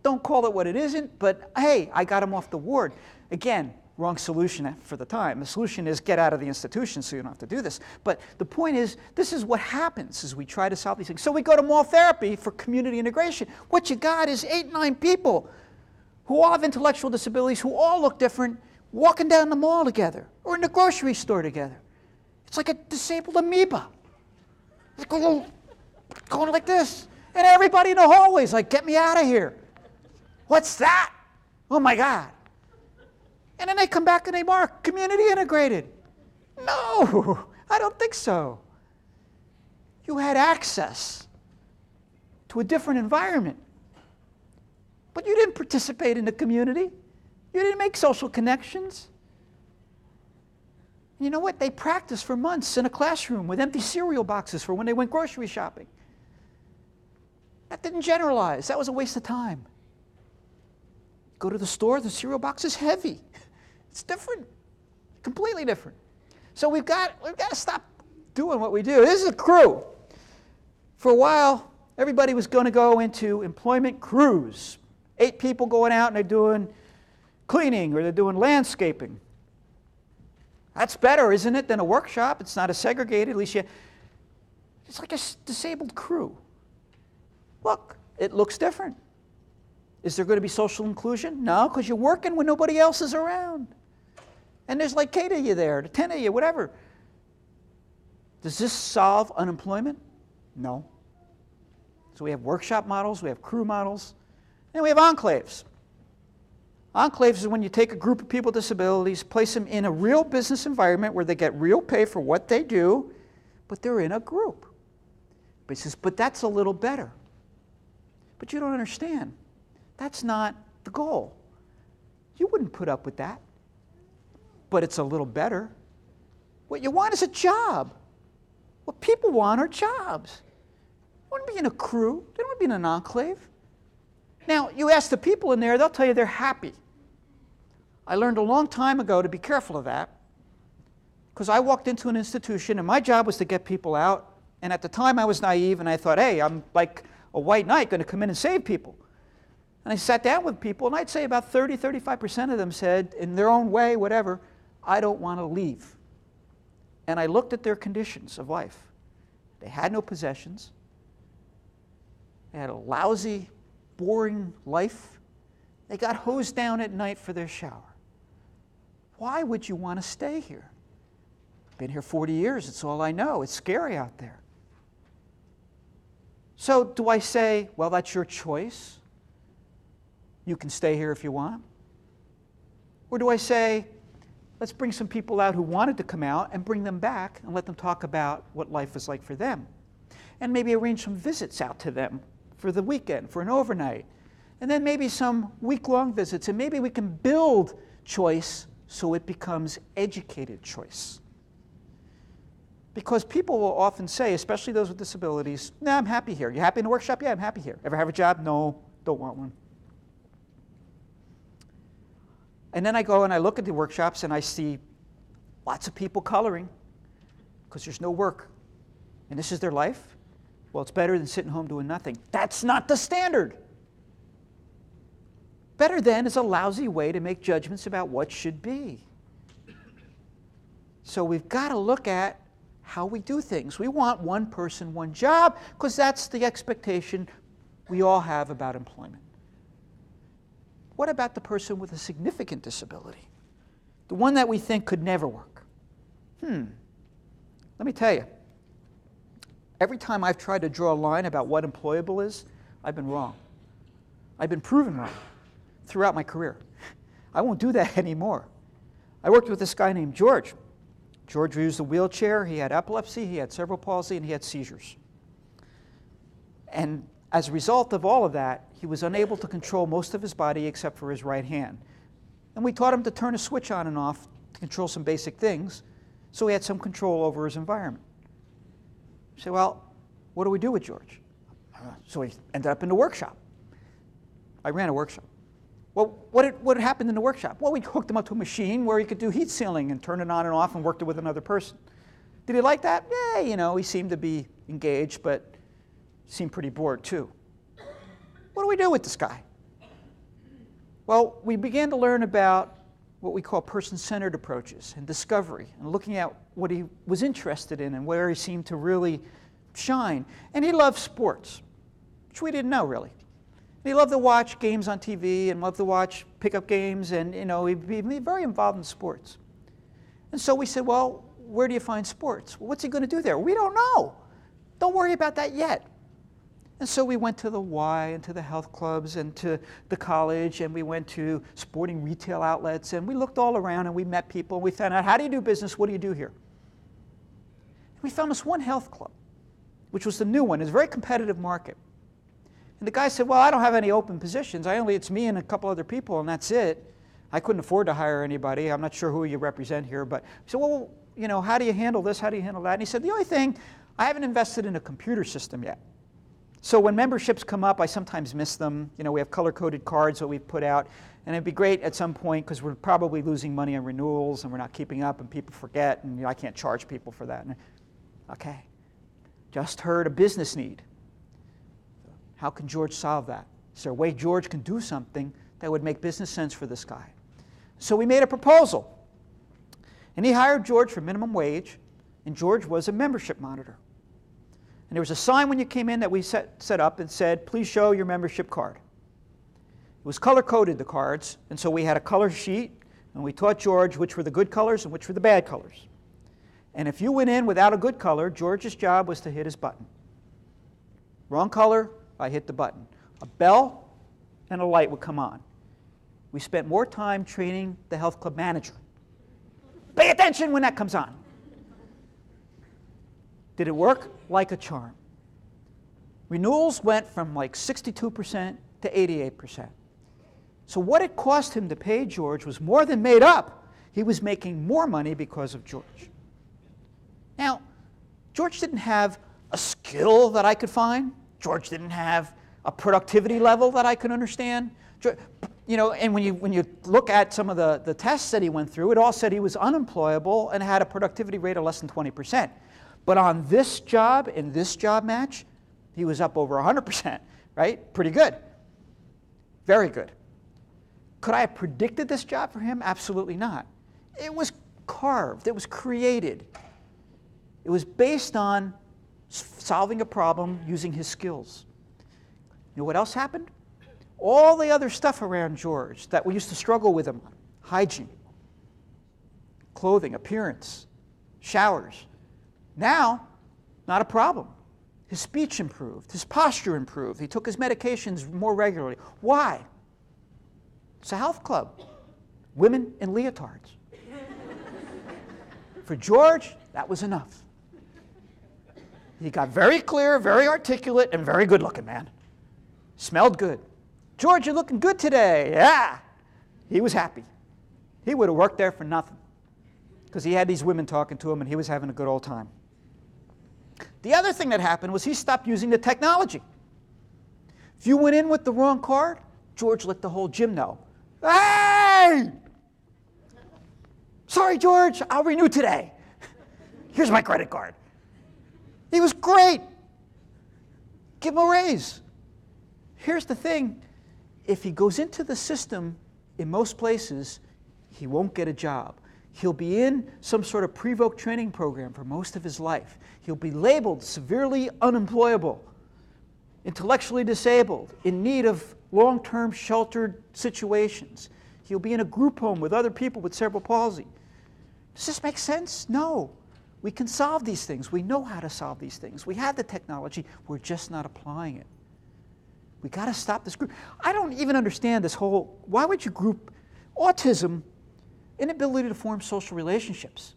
Don't call it what it isn't, but hey, I got them off the ward. Again, wrong solution for the time. The solution is get out of the institution so you don't have to do this. But the point is, this is what happens as we try to solve these things. So we go to mall therapy for community integration. What you got is 8, 9 people who all have intellectual disabilities, who all look different, walking down the mall together or in the grocery store together. It's like a disabled amoeba. It's going like this. And everybody in the hallway is like, get me out of here. What's that? Oh my God. And then they come back and they mark community integrated. No, I don't think so. You had access to a different environment, but you didn't participate in the community. You didn't make social connections. You know what? They practiced for months in a classroom with empty cereal boxes for when they went grocery shopping. That didn't generalize. That was a waste of time. Go to the store, the cereal box is heavy. It's different, completely different. So we've got to stop doing what we do. This is a crew. For a while, everybody was going to go into employment crews. 8 people going out and they're doing cleaning or they're doing landscaping. That's better, isn't it, than a workshop? It's not as segregated. At least it's like a disabled crew. Look, it looks different. Is there going to be social inclusion? No, because you're working when nobody else is around. And there's like 8 of you there, 10 of you, whatever. Does this solve unemployment? No. So we have workshop models, we have crew models, and we have enclaves. Enclaves is when you take a group of people with disabilities, place them in a real business environment where they get real pay for what they do, but they're in a group. But he says, but that's a little better. But you don't understand. That's not the goal. You wouldn't put up with that. But it's a little better. What you want is a job. What people want are jobs. They don't want to be in a crew. They don't want to be in an enclave. Now, you ask the people in there, they'll tell you they're happy. I learned a long time ago to be careful of that, because I walked into an institution and my job was to get people out, and at the time I was naive and I thought, hey, I'm like a white knight going to come in and save people. And I sat down with people and I'd say about 30–35% of them said, in their own way, whatever, I don't want to leave. And I looked at their conditions of life. They had no possessions. They had a lousy, boring life. They got hosed down at night for their shower. Why would you want to stay here? Been here 40 years, it's all I know. It's scary out there. So do I say, well, that's your choice? You can stay here if you want? Or do I say, let's bring some people out who wanted to come out and bring them back and let them talk about what life was like for them? And maybe arrange some visits out to them for the weekend, for an overnight. And then maybe some week-long visits, and maybe we can build choice so it becomes educated choice. Because people will often say, especially those with disabilities, nah, I'm happy here. You happy in the workshop? Yeah, I'm happy here. Ever have a job? No, don't want one. And then I go and I look at the workshops and I see lots of people coloring because there's no work. And this is their life? Well, it's better than sitting home doing nothing. That's not the standard. Better than is a lousy way to make judgments about what should be. So we've got to look at how we do things. We want one person, one job, because that's the expectation we all have about employment. What about the person with a significant disability? The one that we think could never work? Let me tell you, every time I've tried to draw a line about what employable is, I've been wrong. I've been proven wrong throughout my career. I won't do that anymore. I worked with this guy named George. George used a wheelchair, he had epilepsy, he had cerebral palsy, and he had seizures. And as a result of all of that, he was unable to control most of his body except for his right hand. And we taught him to turn a switch on and off to control some basic things, so he had some control over his environment. You say, well, what do we do with George? So he ended up in the workshop. I ran a workshop. Well, what happened in the workshop? Well, we hooked him up to a machine where he could do heat sealing and turn it on and off and worked it with another person. Did he like that? Yeah, you know, he seemed to be engaged, but seemed pretty bored too. What do we do with this guy? Well, we began to learn about what we call person-centered approaches and discovery and looking at what he was interested in and where he seemed to really shine. And he loved sports, which we didn't know really. He loved to watch games on TV and loved to watch pickup games, and you know, he'd be very involved in sports. And so we said, well, where do you find sports? Well, what's he going to do there? We don't know. Don't worry about that yet. And so we went to the Y and to the health clubs and to the college, and we went to sporting retail outlets, and we looked all around and we met people, and we found out, how do you do business? What do you do here? And we found this one health club, which was the new one. It's a very competitive market. And the guy said, well, I don't have any open positions. It's me and a couple other people, and that's it. I couldn't afford to hire anybody. I'm not sure who you represent here, but he said, well, how do you handle this? How do you handle that? And he said, the only thing, I haven't invested in a computer system yet. So when memberships come up, I sometimes miss them. We have color-coded cards that we've put out, and it'd be great at some point, because we're probably losing money on renewals, and we're not keeping up, and people forget, and I can't charge people for that. And, okay, just heard a business need. How can George solve that? Is there a way George can do something that would make business sense for this guy? So we made a proposal, and he hired George for minimum wage, and George was a membership monitor. And there was a sign when you came in that we set up and said, please show your membership card. It was color-coded, the cards, and so we had a color sheet, and we taught George which were the good colors and which were the bad colors. And if you went in without a good color, George's job was to hit his button. Wrong color, I hit the button. A bell and a light would come on. We spent more time training the health club manager. Pay attention when that comes on. Did it work? Like a charm. Renewals went from like 62% to 88%. So what it cost him to pay George was more than made up. He was making more money because of George. Now, George didn't have a skill that I could find. George didn't have a productivity level that I could understand. And when you look at some of the tests that he went through, it all said he was unemployable and had a productivity rate of less than 20%. But on this job, in this job match, he was up over 100%, right? Pretty good. Very good. Could I have predicted this job for him? Absolutely not. It was carved. It was created. It was based on solving a problem using his skills. You know what else happened? All the other stuff around George that we used to struggle with him on, hygiene, clothing, appearance, showers. Now, not a problem. His speech improved. His posture improved. He took his medications more regularly. Why? It's a health club. Women in leotards. For George, that was enough. He got very clear, very articulate, and very good-looking, man. Smelled good. George, you're looking good today. Yeah. He was happy. He would have worked there for nothing because he had these women talking to him, and he was having a good old time. The other thing that happened was he stopped using the technology. If you went in with the wrong card, George let the whole gym know. Hey! Sorry, George, I'll renew today. Here's my credit card. He was great. Give him a raise. Here's the thing. If he goes into the system, in most places, he won't get a job. He'll be in some sort of pre-voc training program for most of his life. He'll be labeled severely unemployable, intellectually disabled, in need of long-term sheltered situations. He'll be in a group home with other people with cerebral palsy. Does this make sense? No. We can solve these things. We know how to solve these things. We have the technology. We're just not applying it. We got to stop this group. I don't even understand this whole, why would you group autism, inability to form social relationships,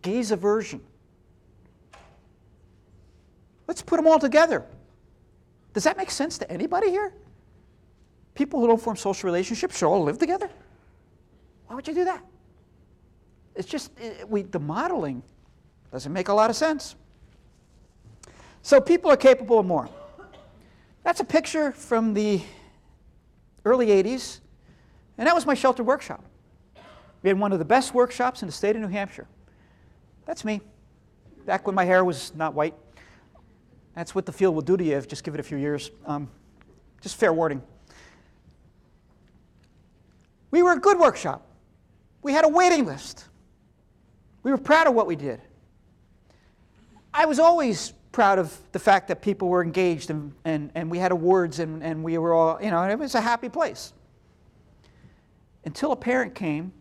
gaze aversion? Let's put them all together. Does that make sense to anybody here? People who don't form social relationships should all live together? Why would you do that? It's just, the modeling doesn't make a lot of sense. So people are capable of more. That's a picture from the early 80s, and that was my shelter workshop. We had one of the best workshops in the state of New Hampshire. That's me, back when my hair was not white. That's what the field will do to you if just give it a few years. Just fair warning. We were a good workshop. We had a waiting list. We were proud of what we did. I was always proud of the fact that people were engaged and we had awards and we were all, it was a happy place. Until a parent came,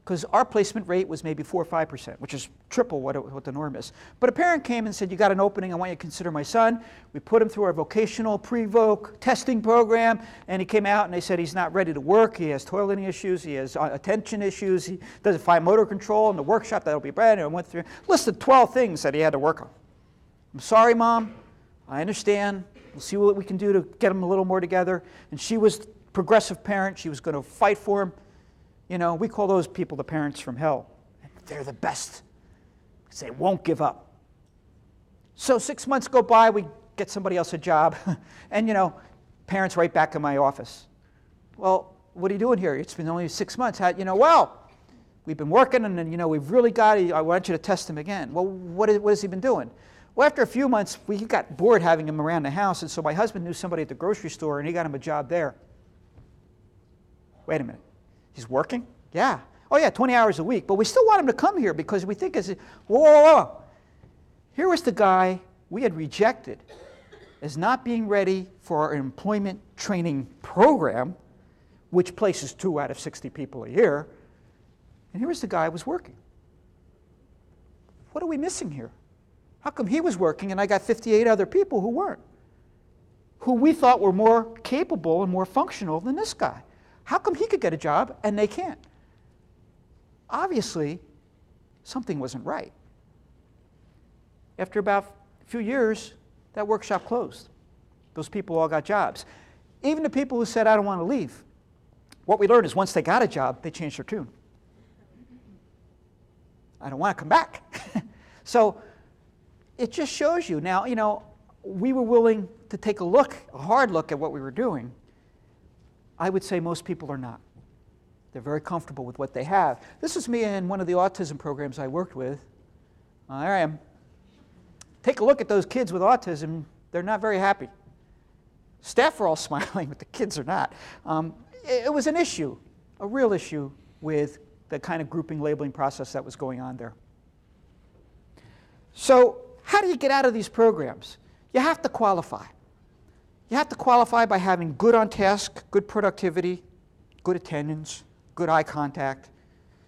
because our placement rate was maybe 4 or 5%, which is triple what the norm is. But a parent came and said, you got an opening, I want you to consider my son. We put him through our vocational pre-voc testing program, and he came out and they said he's not ready to work, he has toileting issues, he has attention issues, he doesn't find motor control in the workshop, that'll be bad. And I went through, listed 12 things that he had to work on. I'm sorry, Mom, I understand, we'll see what we can do to get him a little more together. And she was a progressive parent, she was going to fight for him. You know, we call those people the parents from hell. They're the best because they won't give up. So 6 months go by, we get somebody else a job, and you know, parents right back in my office. Well, what are you doing here? It's been only 6 months. How, you know, well, we've been working, and then, you know, we've really got it. I want you to test him again. Well, what has he been doing? Well, after a few months, we got bored having him around the house, and so my husband knew somebody at the grocery store, and he got him a job there. Wait a minute. He's working? Yeah. Oh, yeah, 20 hours a week. But we still want him to come here because we think, whoa, whoa, whoa. Here was the guy we had rejected as not being ready for our employment training program, which places 2 out of 60 people a year. And here was the guy who was working. What are we missing here? How come he was working and I got 58 other people who weren't? Who we thought were more capable and more functional than this guy? How come he could get a job and they can't? Obviously, something wasn't right. After about a few years, that workshop closed. Those people all got jobs. Even the people who said, I don't want to leave, what we learned is once they got a job, they changed their tune. I don't want to come back. So it just shows you. Now, you know, we were willing to take a hard look at what we were doing. I would say most people are not. They're very comfortable with what they have. This was me in one of the autism programs I worked with. There I am. Take a look at those kids with autism. They're not very happy. Staff are all smiling, but the kids are not. It was an issue, a real issue with the kind of grouping labeling process that was going on there. So how do you get out of these programs? You have to qualify. You have to qualify by having good on task, good productivity, good attendance, good eye contact.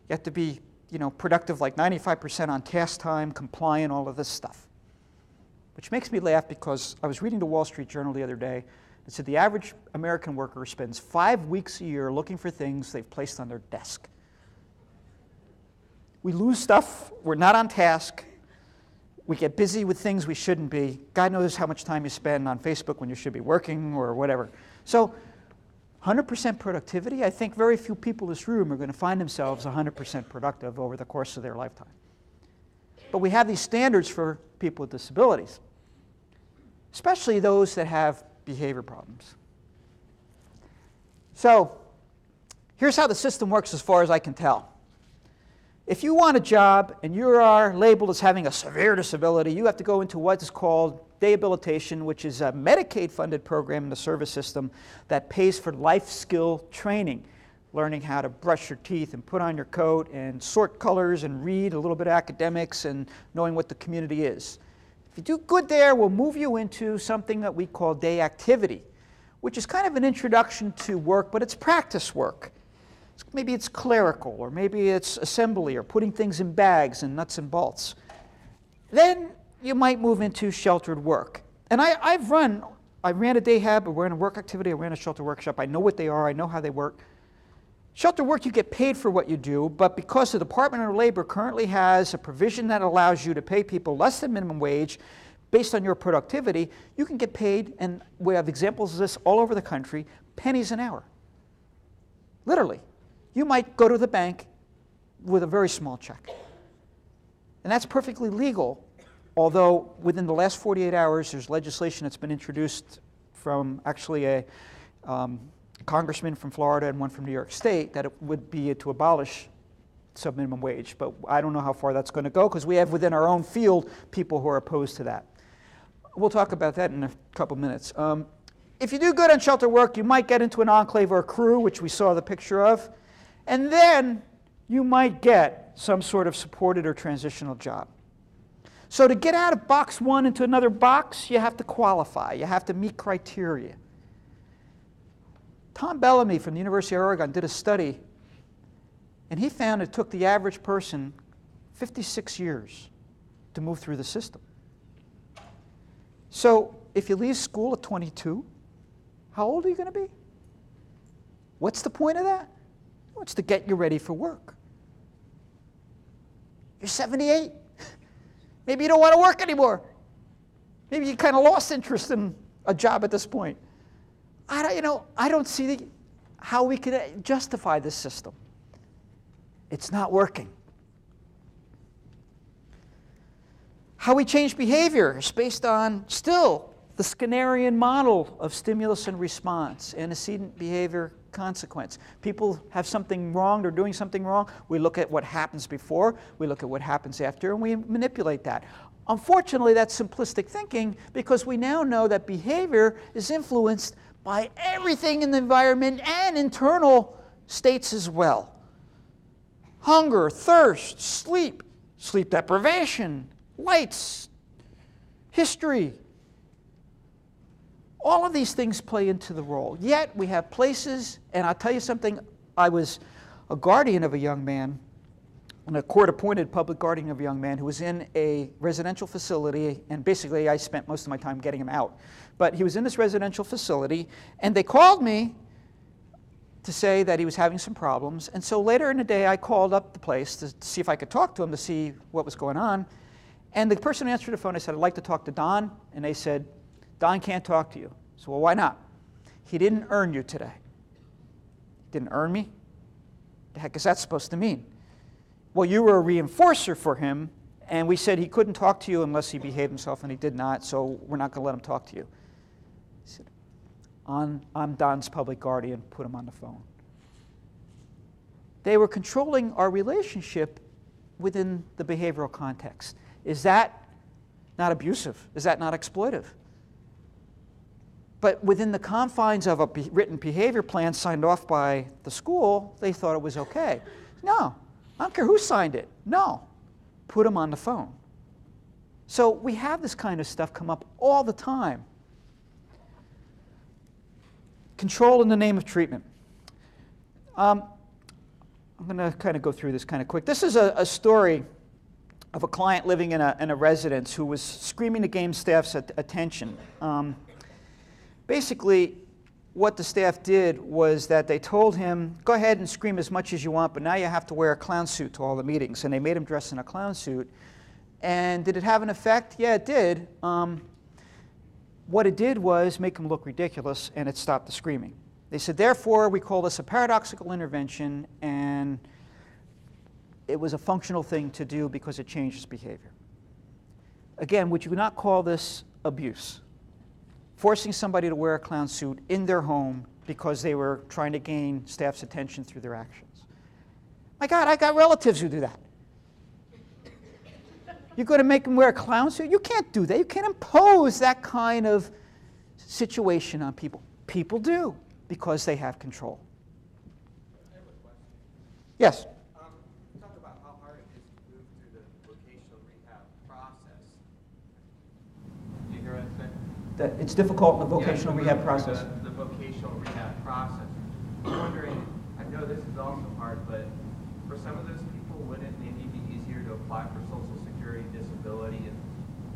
You have to be, you know, productive, like 95% on task time, compliant, all of this stuff. Which makes me laugh because I was reading the Wall Street Journal the other day. It said the average American worker spends 5 weeks a year looking for things they've placed on their desk. We lose stuff, we're not on task, we get busy with things we shouldn't be. God knows how much time you spend on Facebook when you should be working or whatever. So 100% productivity, I think very few people in this room are going to find themselves 100% productive over the course of their lifetime. But we have these standards for people with disabilities, especially those that have behavior problems. So here's how the system works as far as I can tell. If you want a job and you are labeled as having a severe disability, you have to go into what is called rehabilitation, which is a Medicaid-funded program in the service system that pays for life skill training, learning how to brush your teeth and put on your coat and sort colors and read a little bit of academics and knowing what the community is. If you do good there, we'll move you into something that we call day activity, which is kind of an introduction to work, but it's practice work. Maybe it's clerical, or maybe it's assembly, or putting things in bags and nuts and bolts. Then you might move into sheltered work. And I ran a day hab, I ran a work activity, I ran a shelter workshop. I know what they are, I know how they work. Shelter work, you get paid for what you do, but because the Department of Labor currently has a provision that allows you to pay people less than minimum wage based on your productivity, you can get paid, and we have examples of this all over the country, pennies an hour. Literally. You might go to the bank with a very small check. And that's perfectly legal, although within the last 48 hours, there's legislation that's been introduced from actually a congressman from Florida and one from New York State that it would be to abolish subminimum wage. But I don't know how far that's going to go because we have within our own field people who are opposed to that. We'll talk about that in a couple minutes. If you do good on shelter work, you might get into an enclave or a crew, which we saw the picture of. And then you might get some sort of supported or transitional job. So to get out of box one into another box, you have to qualify. You have to meet criteria. Tom Bellamy from the University of Oregon did a study And he found it took the average person 56 years to move through the system. So if you leave school at 22, how old are you going to be? What's the point of that? Well, it's to get you ready for work. You're 78. Maybe you don't want to work anymore. Maybe you kind of lost interest in a job at this point. I don't see how we could justify this system. It's not working. How we change behavior is based on still the Skinnerian model of stimulus and response, antecedent behavior, consequence. People have something wrong, they're doing something wrong, we look at what happens before, we look at what happens after, and we manipulate that. Unfortunately, that's simplistic thinking because we now know that behavior is influenced by everything in the environment and internal states as well. Hunger, thirst, sleep, sleep deprivation, lights, history. All of these things play into the role. Yet we have places, and I'll tell you something, I was a guardian of a young man, and a court-appointed public guardian of a young man who was in a residential facility, and basically I spent most of my time getting him out. But he was in this residential facility, and they called me to say that he was having some problems. And so later in the day, I called up the place to see if I could talk to him to see what was going on. And the person who answered the phone, I said, I'd like to talk to Don. And they said, Don can't talk to you. So, well, why not? He didn't earn you today. Didn't earn me? The heck is that supposed to mean? Well, you were a reinforcer for him, and we said he couldn't talk to you unless he behaved himself, and he did not, so we're not going to let him talk to you. He said, I'm Don's public guardian, put him on the phone. They were controlling our relationship within the behavioral context. Is that not abusive? Is that not exploitive? But within the confines of a written behavior plan signed off by the school, they thought it was okay. No, I don't care who signed it. No, put them on the phone. So we have this kind of stuff come up all the time. Control in the name of treatment. I'm going to kind of go through this kind of quick. This is a story of a client living in a residence who was screaming to gain staff's attention. Basically, what the staff did was that they told him, go ahead and scream as much as you want, but now you have to wear a clown suit to all the meetings. And they made him dress in a clown suit. And did it have an effect? Yeah, it did. What it did was make him look ridiculous, and it stopped the screaming. They said, therefore, we call this a paradoxical intervention, and it was a functional thing to do because it changed his behavior. Again, would you not call this abuse? Forcing somebody to wear a clown suit in their home because they were trying to gain staff's attention through their actions. My God, I got relatives who do that. You're going to make them wear a clown suit? You can't do that. You can't impose that kind of situation on people. People do because they have control. I have a question. Yes? Talk about how hard it is to move through the vocational rehab process. Do you hear what I'm saying? That it's difficult in the vocational to rehab move process. through the vocational rehab process. I'm wondering, I know this is also hard, but for some of those people, wouldn't it maybe be easier to apply for Social Security disability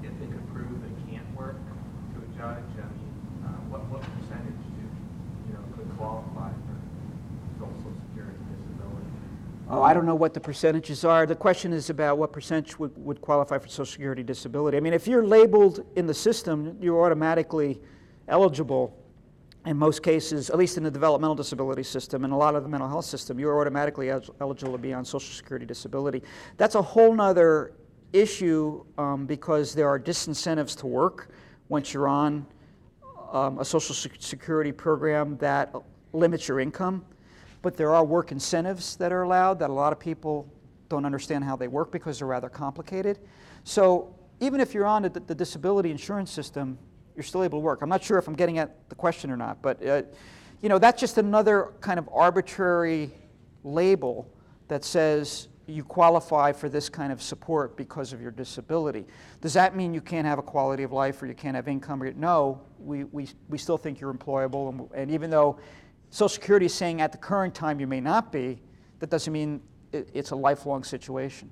if they could prove they can't work to a judge? I mean, what percentage could qualify for Social Security disability? Oh, I don't know what the percentages are. The question is about what percentage would qualify for Social Security disability. I mean, if you're labeled in the system, you're automatically eligible in most cases, at least in the developmental disability system and a lot of the mental health system, you're automatically eligible to be on Social Security disability. That's a whole nother issue because there are disincentives to work once you're on a Social Security program that limits your income. But there are work incentives that are allowed that a lot of people don't understand how they work because they're rather complicated. So even if you're on the disability insurance system, you're still able to work. I'm not sure if I'm getting at the question or not, but that's just another kind of arbitrary label that says you qualify for this kind of support because of your disability. Does that mean you can't have a quality of life or you can't have income? No, we still think you're employable, and even though Social Security is saying at the current time you may not be, that doesn't mean it's a lifelong situation.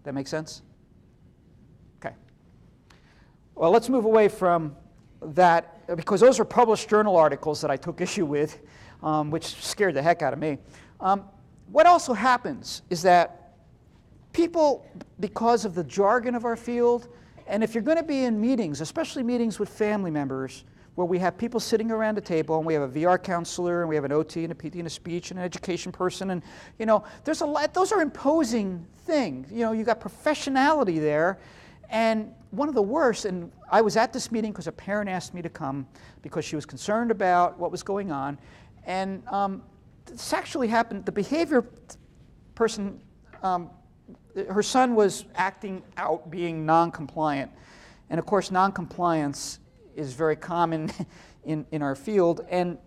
That make sense? Okay. Well, let's move away from that, because those are published journal articles that I took issue with, which scared the heck out of me. What also happens is that people, because of the jargon of our field, and if you're going to be in meetings, especially meetings with family members, where we have people sitting around a table, and we have a VR counselor, and we have an OT, and a PT, and a speech, and an education person, and there's a lot. Those are imposing things. You got professionality there, and one of the worst. And I was at this meeting because a parent asked me to come because she was concerned about what was going on, and this actually happened. The behavior person, her son was acting out, being non-compliant, and of course, non-compliance is very common in our field. And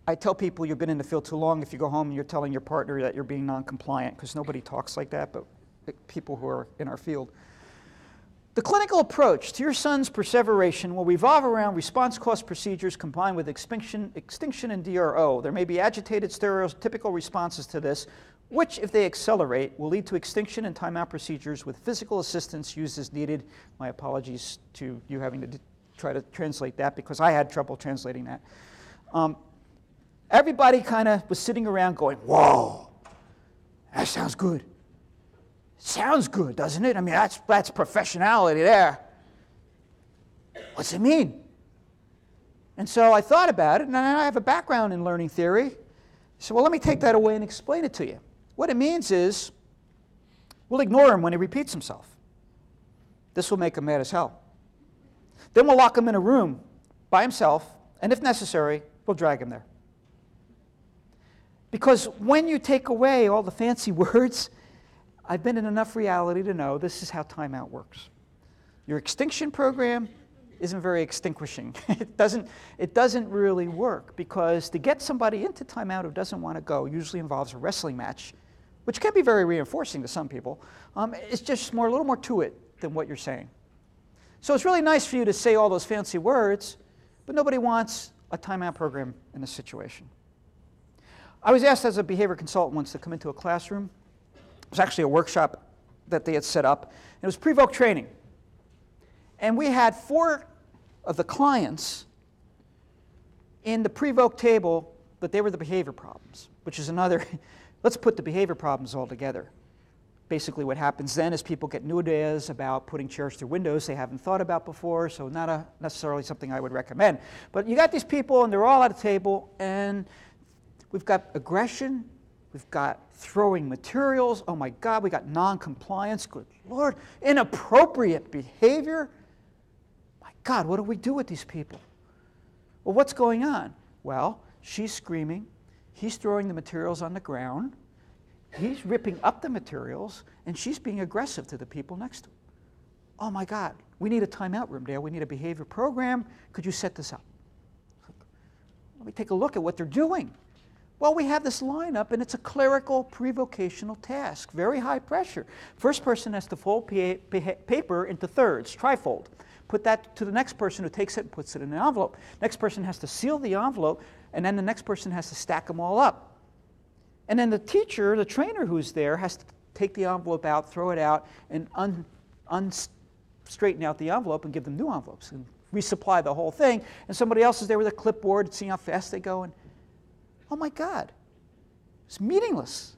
I tell people you've been in the field too long if you go home and you're telling your partner that you're being non-compliant, because nobody talks like that, but people who are in our field. The clinical approach to your son's perseveration will revolve around response cost procedures combined with extinction and DRO. There may be agitated stereotypical responses to this, which, if they accelerate, will lead to extinction and timeout procedures with physical assistance used as needed. My apologies to you having to try to translate that, because I had trouble translating that. Everybody kind of was sitting around going, whoa, that sounds good. Sounds good, doesn't it? I mean, that's professionality there. What's it mean? And so I thought about it, and I have a background in learning theory. So, well, let me take that away and explain it to you. What it means is we'll ignore him when he repeats himself. This will make him mad as hell. Then we'll lock him in a room by himself, and if necessary, we'll drag him there. Because when you take away all the fancy words, I've been in enough reality to know this is how timeout works. Your extinction program isn't very extinguishing. It doesn't really work, because to get somebody into timeout who doesn't want to go usually involves a wrestling match, which can be very reinforcing to some people. It's just a little more to it than what you're saying. So it's really nice for you to say all those fancy words, but nobody wants a timeout program in this situation. I was asked as a behavior consultant once to come into a classroom. It was actually a workshop that they had set up. It was pre-voc training. And we had 4 of the clients in the pre-voc table, but they were the behavior problems, which is another, let's put the behavior problems all together. Basically what happens then is people get new ideas about putting chairs through windows they haven't thought about before, so not necessarily something I would recommend. But you got these people, and they're all at a table, and we've got aggression, we've got throwing materials, oh my God, we got non-compliance, good Lord, inappropriate behavior. My God, what do we do with these people? Well, what's going on? Well, she's screaming, he's throwing the materials on the ground, he's ripping up the materials, and she's being aggressive to the people next to him. Oh my God, we need a timeout room, Dale. We need a behavior program. Could you set this up? Let me take a look at what they're doing. Well, we have this lineup, and it's a clerical pre-vocational task, very high pressure. First person has to fold paper into thirds, trifold. Put that to the next person who takes it and puts it in an envelope. Next person has to seal the envelope, and then the next person has to stack them all up. And then the teacher, the trainer who's there, has to take the envelope out, throw it out, and straighten out the envelope and give them new envelopes and resupply the whole thing. And somebody else is there with a clipboard, seeing how fast they go. And oh my God, it's meaningless.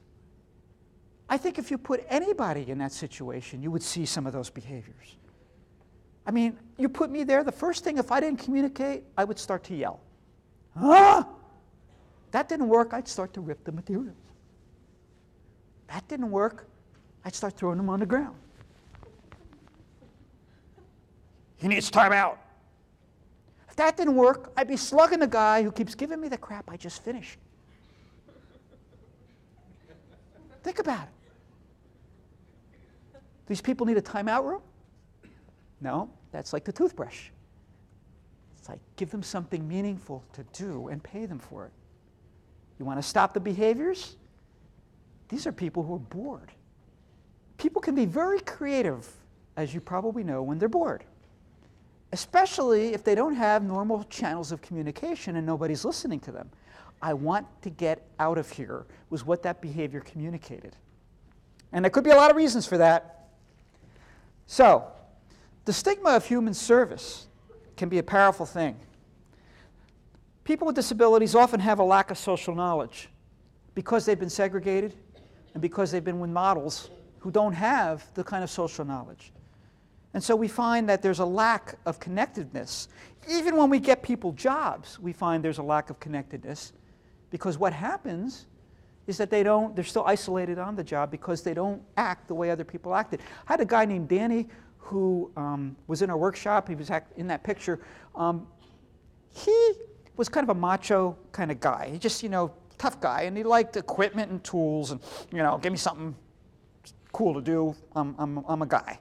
I think if you put anybody in that situation, you would see some of those behaviors. I mean, you put me there, the first thing, if I didn't communicate, I would start to yell. Ah! That didn't work, I'd start to rip the materials. That didn't work, I'd start throwing them on the ground. He needs time out. If that didn't work, I'd be slugging the guy who keeps giving me the crap I just finished. Think about it. These people need a timeout room? No, that's like the toothbrush. It's like give them something meaningful to do and pay them for it. You want to stop the behaviors? These are people who are bored. People can be very creative, as you probably know, when they're bored. Especially if they don't have normal channels of communication and nobody's listening to them. I want to get out of here, was what that behavior communicated. And there could be a lot of reasons for that. So, the stigma of human service can be a powerful thing. People with disabilities often have a lack of social knowledge because they've been segregated and because they've been with models who don't have the kind of social knowledge. And so we find that there's a lack of connectedness. Even when we get people jobs, we find there's a lack of connectedness, because what happens is that they're still isolated on the job because they don't act the way other people acted. I had a guy named Danny who was in our workshop. He was in that picture. He was kind of a macho kind of guy. He just, tough guy, and he liked equipment and tools and, give me something cool to do. I'm a guy.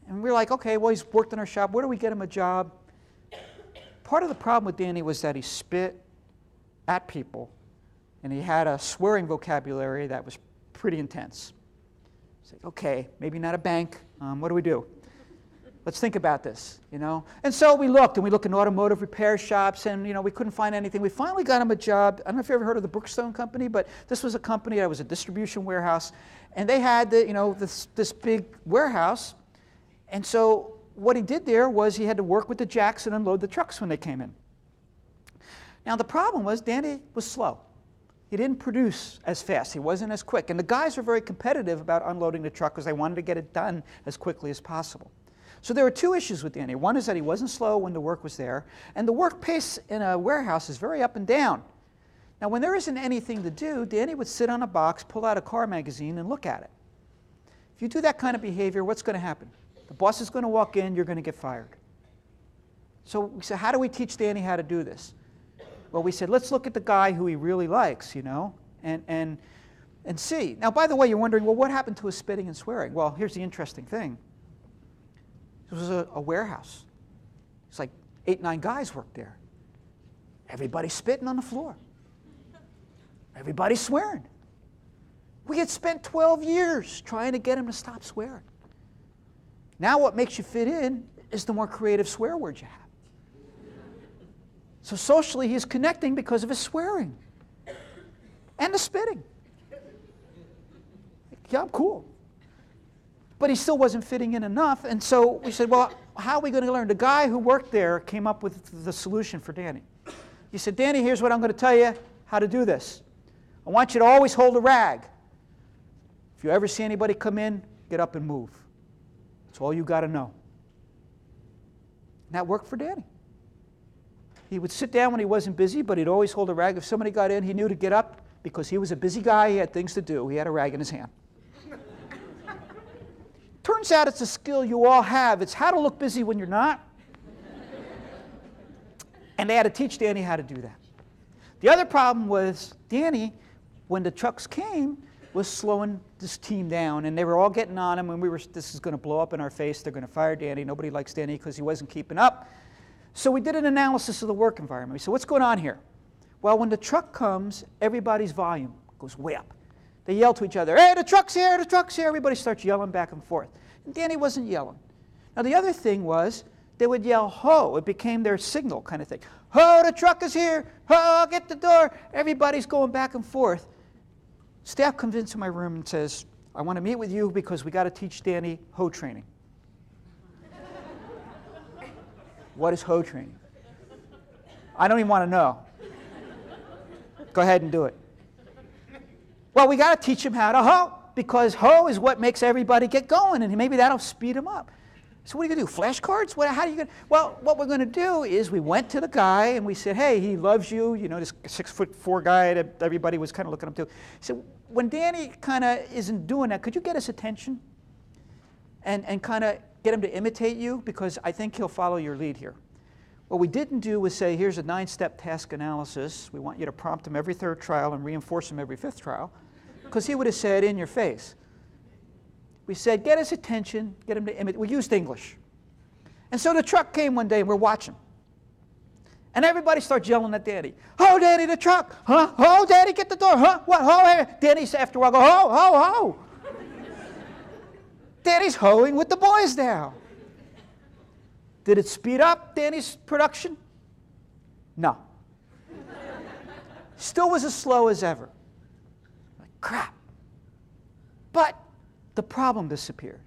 And we were like, okay, well, he's worked in our shop. Where do we get him a job? Part of the problem with Danny was that he spit at people, and he had a swearing vocabulary that was pretty intense. It's like, okay, maybe not a bank. What do we do? Let's think about this, And so we looked in automotive repair shops, and, we couldn't find anything. We finally got him a job. I don't know if you ever heard of the Brookstone Company, but this was a company that was a distribution warehouse, and they had this big warehouse. And so what he did there was he had to work with the jacks and unload the trucks when they came in. Now the problem was Danny was slow. He didn't produce as fast. He wasn't as quick. And the guys were very competitive about unloading the truck because they wanted to get it done as quickly as possible. So there were two issues with Danny. One is that he wasn't slow when the work was there. And the work pace in a warehouse is very up and down. Now when there isn't anything to do, Danny would sit on a box, pull out a car magazine, and look at it. If you do that kind of behavior, what's going to happen? The boss is going to walk in, you're going to get fired. So we said, how do we teach Danny how to do this? Well, we said, let's look at the guy who he really likes, and see. Now, by the way, you're wondering, well, what happened to his spitting and swearing? Well, here's the interesting thing. This was a warehouse. It's like 8, 9 guys worked there. Everybody spitting on the floor. Everybody swearing. We had spent 12 years trying to get him to stop swearing. Now what makes you fit in is the more creative swear words you have. So socially, he's connecting because of his swearing and the spitting. Yeah, I'm cool. But he still wasn't fitting in enough, and so we said, well, how are we going to learn? The guy who worked there came up with the solution for Danny. He said, Danny, here's what I'm going to tell you how to do this. I want you to always hold a rag. If you ever see anybody come in, get up and move. That's all you got to know. And that worked for Danny. He would sit down when he wasn't busy, but he'd always hold a rag. If somebody got in, he knew to get up because he was a busy guy. He had things to do. He had a rag in his hand. Turns out it's a skill you all have. It's how to look busy when you're not. And they had to teach Danny how to do that. The other problem was Danny, when the trucks came, was slowing this team down, and they were all getting on him, and this is going to blow up in our face. They're going to fire Danny. Nobody likes Danny because he wasn't keeping up. So we did an analysis of the work environment. We said, what's going on here? Well, when the truck comes, everybody's volume goes way up. They yell to each other, hey, the truck's here, the truck's here. Everybody starts yelling back and forth. And Danny wasn't yelling. Now, the other thing was they would yell, ho. It became their signal kind of thing. Ho, the truck is here. Ho, get the door. Everybody's going back and forth. Staff comes into my room and says, I want to meet with you because we got to teach Danny ho training. What is ho training? I don't even want to know. Go ahead and do it. Well, we got to teach him how to ho, because ho is what makes everybody get going, and maybe that'll speed him up. So what are you going to do, flashcards? How are you going to? Well, what we're going to do is we went to the guy and we said, hey, he loves you, this 6'4" guy that everybody was kind of looking up to. He said, when Danny kind of isn't doing that, could you get his attention and kind of get him to imitate you? Because I think he'll follow your lead here. What we didn't do was say, here's a 9-step task analysis. We want you to prompt him every 3rd trial and reinforce him every 5th trial. Because he would have said, in your face. We said, get his attention, get him to imitate. We used English. And so the truck came one day, and we're watching. And everybody starts yelling at Danny. Ho, Danny, the truck. Huh? Ho, Danny, get the door. Huh? What? Ho, hey. Danny, after a while, go, ho, ho, ho. Danny's hoeing with the boys now. Did it speed up Danny's production? No. Still was as slow as ever. Like, crap. But the problem disappeared.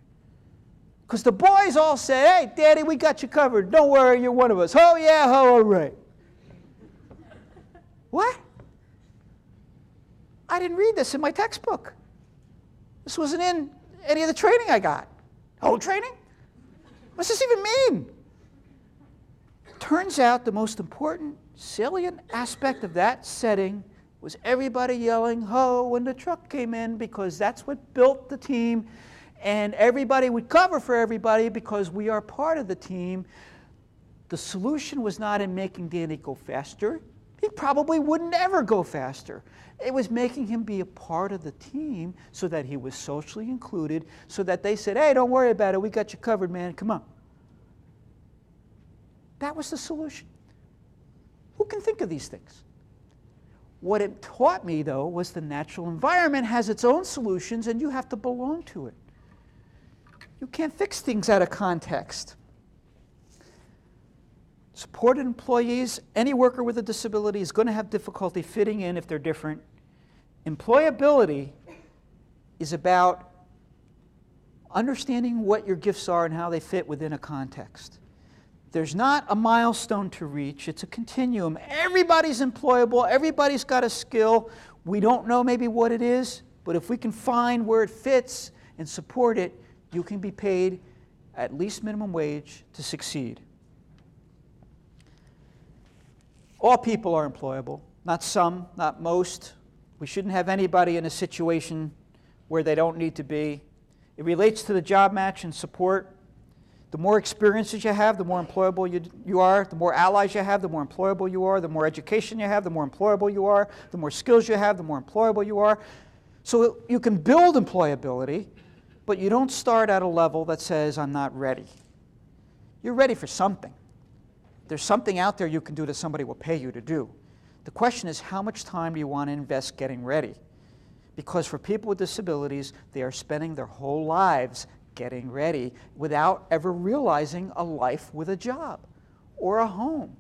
Because the boys all said, hey, Daddy, we got you covered. Don't worry, you're one of us. Oh, yeah, oh, all right. What? I didn't read this in my textbook. This wasn't in any of the training I got. Whole training? What's this even mean? Turns out the most important, salient aspect of that setting was everybody yelling, ho, when the truck came in, because that's what built the team. And everybody would cover for everybody because we are part of the team. The solution was not in making Danny go faster. He probably wouldn't ever go faster. It was making him be a part of the team so that he was socially included, so that they said, hey, don't worry about it. We got you covered, man. Come on. That was the solution. Who can think of these things? What it taught me, though, was the natural environment has its own solutions, and you have to belong to it. You can't fix things out of context. Supported employees, any worker with a disability is going to have difficulty fitting in if they're different. Employability is about understanding what your gifts are and how they fit within a context. There's not a milestone to reach. It's a continuum. Everybody's employable. Everybody's got a skill. We don't know maybe what it is, but if we can find where it fits and support it, you can be paid at least minimum wage to succeed. All people are employable, not some, not most. We shouldn't have anybody in a situation where they don't need to be. It relates to the job match and support. The more experiences you have, the more employable you are. The more allies you have, the more employable you are. The more education you have, the more employable you are. The more skills you have, the more employable you are. So you can build employability, but you don't start at a level that says, I'm not ready. You're ready for something. There's something out there you can do that somebody will pay you to do. The question is, how much time do you want to invest getting ready? Because for people with disabilities, they are spending their whole lives getting ready without ever realizing a life with a job or a home.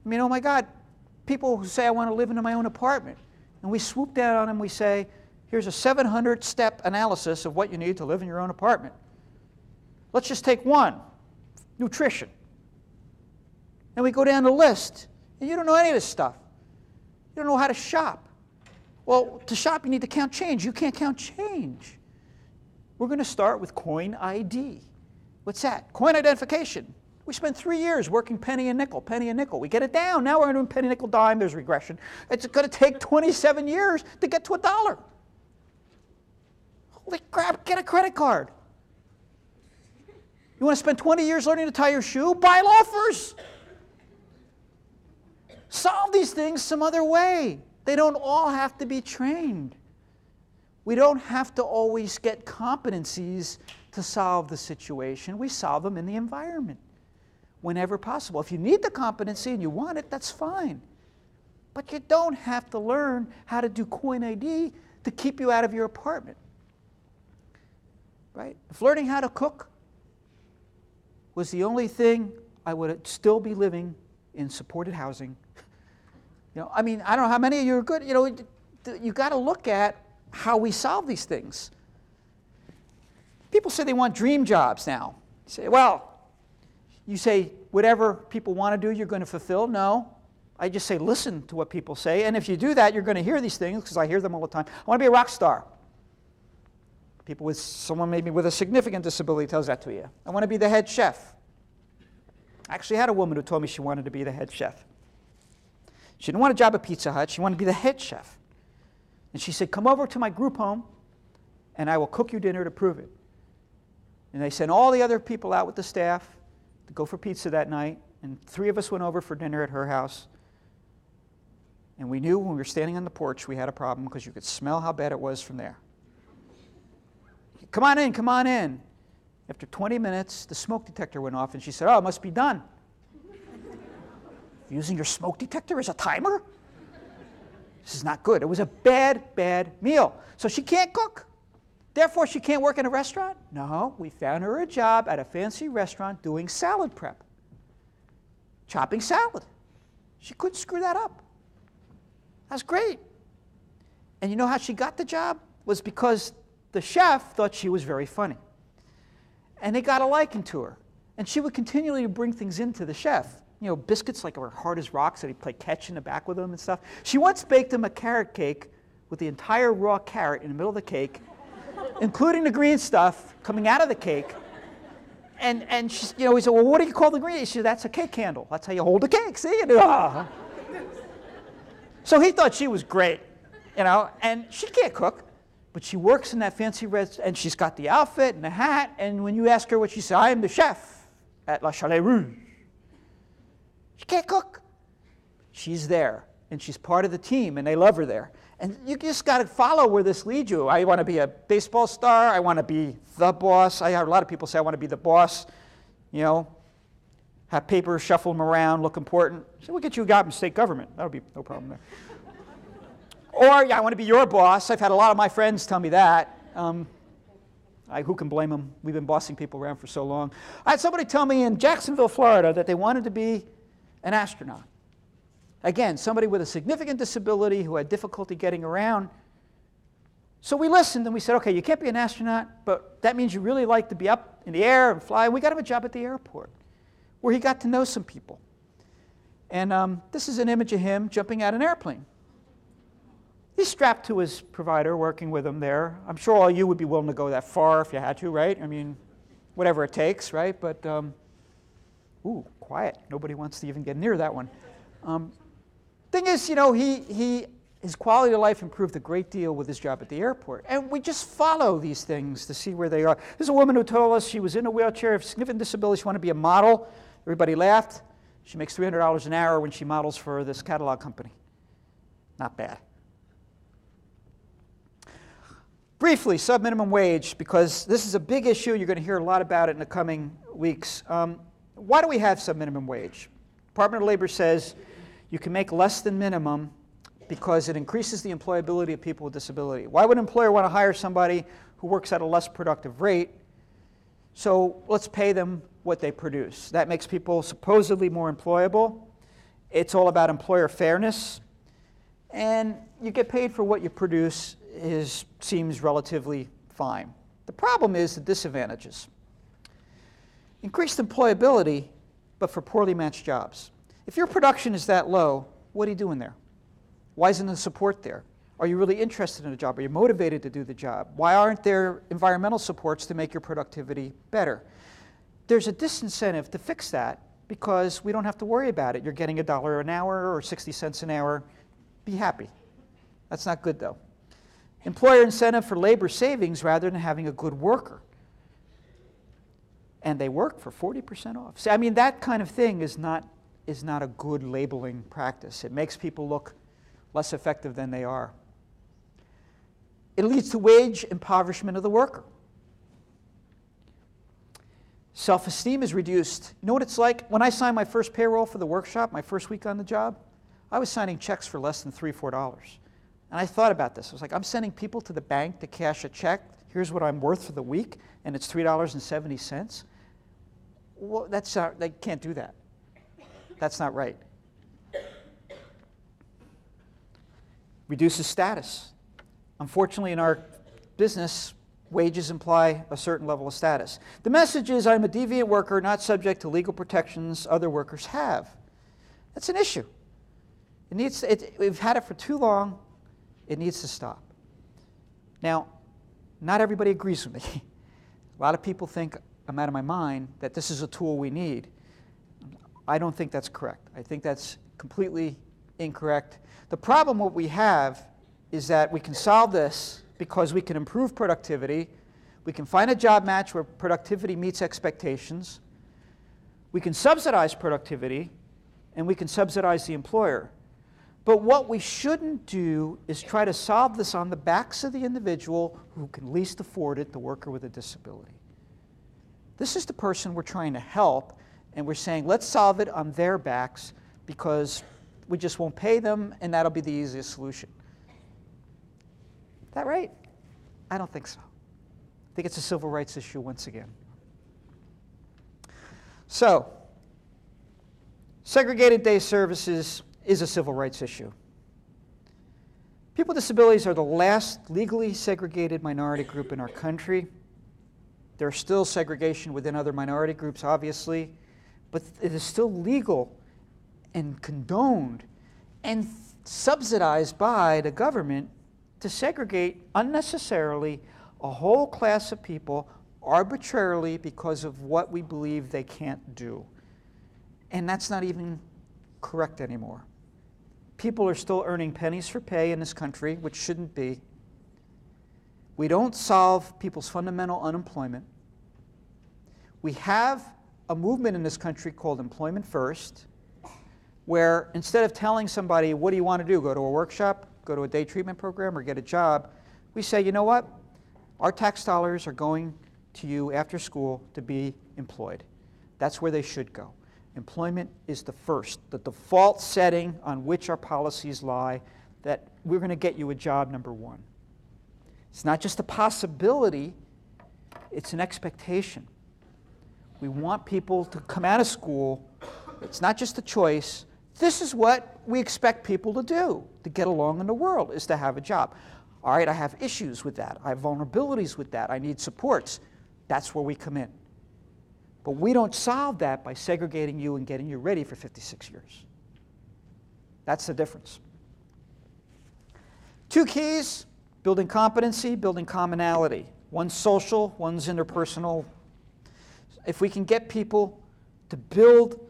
I mean, oh my God, people who say, I want to live in my own apartment. And we swoop down on them, we say, here's a 700-step analysis of what you need to live in your own apartment. Let's just take one, nutrition. And we go down the list, and you don't know any of this stuff. You don't know how to shop. Well, to shop, you need to count change. You can't count change. We're going to start with coin ID. What's that? Coin identification. We spent 3 years working penny and nickel, penny and nickel. We get it down. Now we're doing penny, nickel, dime. There's regression. It's going to take 27 years to get to $1. Holy crap, get a credit card. You want to spend 20 years learning to tie your shoe? Buy loafers. Solve these things some other way. They don't all have to be trained. We don't have to always get competencies to solve the situation. We solve them in the environment whenever possible. If you need the competency and you want it, that's fine. But you don't have to learn how to do coin ID to keep you out of your apartment. Right? If learning how to cook was the only thing, I would still be living in supported housing. You know, I mean, I don't know how many of you are good. You know, you got to look at how we solve these things. People say they want dream jobs now. You say, well, you say whatever people want to do, you're going to fulfill. No. I just say listen to what people say. And if you do that, you're going to hear these things because I hear them all the time. I want to be a rock star. People with someone maybe with a significant disability tells that to you. I want to be the head chef. I actually had a woman who told me she wanted to be the head chef. She didn't want a job at Pizza Hut. She wanted to be the head chef. And she said, come over to my group home, and I will cook you dinner to prove it. And they sent all the other people out with the staff to go for pizza that night, and 3 of us went over for dinner at her house. And we knew when we were standing on the porch we had a problem because you could smell how bad it was from there. Come on in, come on in. After 20 minutes, the smoke detector went off, and she said, oh, it must be done. Using your smoke detector as a timer? This is not good. It was a bad, bad meal. So she can't cook. Therefore, she can't work in a restaurant? No, we found her a job at a fancy restaurant doing salad prep. Chopping salad. She couldn't screw that up. That's great. And you know how she got the job? Was because the chef thought she was very funny. And they got a liking to her. And she would continually bring things into the chef. You know, biscuits like were hard as rocks, that he'd play catch in the back with them and stuff. She once baked him a carrot cake with the entire raw carrot in the middle of the cake, including the green stuff coming out of the cake. And she, you know, he said, well, what do you call the green? She said, that's a cake candle. That's how you hold the cake, see? And, So he thought she was great, you know, and she can't cook. But she works in that fancy restaurant, and she's got the outfit and the hat, and when you ask her what she says, I am the chef at La Chalet Rouge. She can't cook. She's there, and she's part of the team, and they love her there. And you just got to follow where this leads you. I want to be a baseball star. I want to be the boss. I heard a lot of people say, I want to be the boss, you know, have papers, shuffle them around, look important. So we'll get you a job in state government. That'll be no problem there. Or, yeah, I want to be your boss. I've had a lot of my friends tell me that. Who can blame them? We've been bossing people around for so long. I had somebody tell me in Jacksonville, Florida, that they wanted to be an astronaut. Again, somebody with a significant disability who had difficulty getting around. So we listened and we said, okay, you can't be an astronaut, but that means you really like to be up in the air and fly. We got him a job at the airport where he got to know some people. And this is an image of him jumping out an airplane. He's strapped to his provider, working with him there. I'm sure all you would be willing to go that far if you had to, right? I mean, whatever it takes, right? But, ooh, quiet. Nobody wants to even get near that one. Thing is, you know, his quality of life improved a great deal with his job at the airport. And we just follow these things to see where they are. There's a woman who told us she was in a wheelchair, of significant disability, she wanted to be a model. Everybody laughed. She makes $300 an hour when she models for this catalog company. Not bad. Briefly, sub-minimum wage, because this is a big issue. You're going to hear a lot about it in the coming weeks. Why do we have sub-minimum wage? Department of Labor says you can make less than minimum because it increases the employability of people with disability. Why would an employer want to hire somebody who works at a less productive rate? So let's pay them what they produce. That makes people supposedly more employable. It's all about employer fairness. And you get paid for what you produce seems relatively fine. The problem is the disadvantages. Increased employability, but for poorly matched jobs. If your production is that low, what are you doing there? Why isn't the support there? Are you really interested in a job? Are you motivated to do the job? Why aren't there environmental supports to make your productivity better? There's a disincentive to fix that because we don't have to worry about it. You're getting $1 an hour or 60 cents an hour. Be happy. That's not good, though. Employer incentive for labor savings rather than having a good worker. And they work for 40% off. See, I mean, that kind of thing is not a good labeling practice. It makes people look less effective than they are. It leads to wage impoverishment of the worker. Self-esteem is reduced. You know what it's like? When I signed my first payroll for the workshop, my first week on the job, I was signing checks for less than $3, $4. And I thought about this. I was like, I'm sending people to the bank to cash a check. Here's what I'm worth for the week, and it's $3.70. Well, they can't do that. That's not right. Reduces status. Unfortunately, in our business, wages imply a certain level of status. The message is, I'm a deviant worker, not subject to legal protections other workers have. That's an issue. We've had it for too long. It needs to stop. Now, not everybody agrees with me. A lot of people think I'm out of my mind, that this is a tool we need. I don't think that's correct. I think that's completely incorrect. The problem what we have is that we can solve this because we can improve productivity. We can find a job match where productivity meets expectations. We can subsidize productivity, and we can subsidize the employer. But what we shouldn't do is try to solve this on the backs of the individual who can least afford it, the worker with a disability. This is the person we're trying to help, and we're saying, let's solve it on their backs because we just won't pay them, and that'll be the easiest solution. Is that right? I don't think so. I think it's a civil rights issue once again. So, segregated day services is a civil rights issue. People with disabilities are the last legally segregated minority group in our country. There's still segregation within other minority groups, obviously, but it is still legal and condoned and subsidized by the government to segregate unnecessarily a whole class of people arbitrarily because of what we believe they can't do. And that's not even correct anymore. People are still earning pennies for pay in this country, which shouldn't be. We don't solve people's fundamental unemployment. We have a movement in this country called Employment First, where instead of telling somebody, what do you want to do, go to a workshop, go to a day treatment program, or get a job, we say, you know what? Our tax dollars are going to you after school to be employed. That's where they should go. Employment is the first, the default setting on which our policies lie, that we're going to get you a job, number one. It's not just a possibility, it's an expectation. We want people to come out of school. It's not just a choice. This is what we expect people to do to get along in the world, is to have a job. All right, I have issues with that. I have vulnerabilities with that. I need supports. That's where we come in. But we don't solve that by segregating you and getting you ready for 56 years. That's the difference. Two keys: building competency, building commonality. One's social, one's interpersonal. If we can get people to build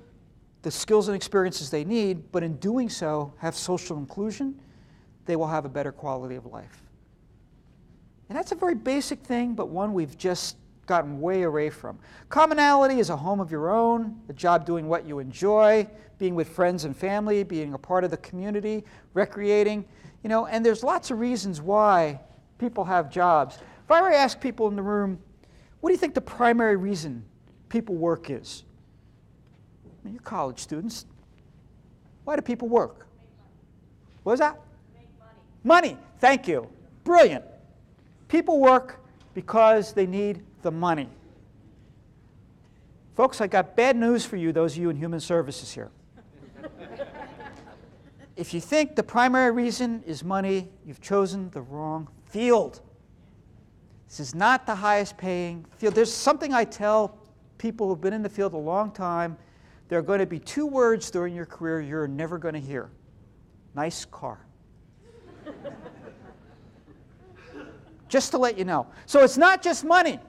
the skills and experiences they need, but in doing so have social inclusion, they will have a better quality of life. And that's a very basic thing, but one we've just gotten way away from. Commonality is a home of your own, a job doing what you enjoy, being with friends and family, being a part of the community, recreating, and there's lots of reasons why people have jobs. If I were to ask people in the room, what do you think the primary reason people work is? You're college students. Why do people work? What is that? Make money. Money. Thank you. Brilliant. People work because they need the money. Folks, I got bad news for you, those of you in human services here. If you think the primary reason is money, you've chosen the wrong field. This is not the highest paying field. There's something I tell people who've been in the field a long time. There are going to be two words during your career you're never going to hear. Nice car. Just to let you know. So it's not just money.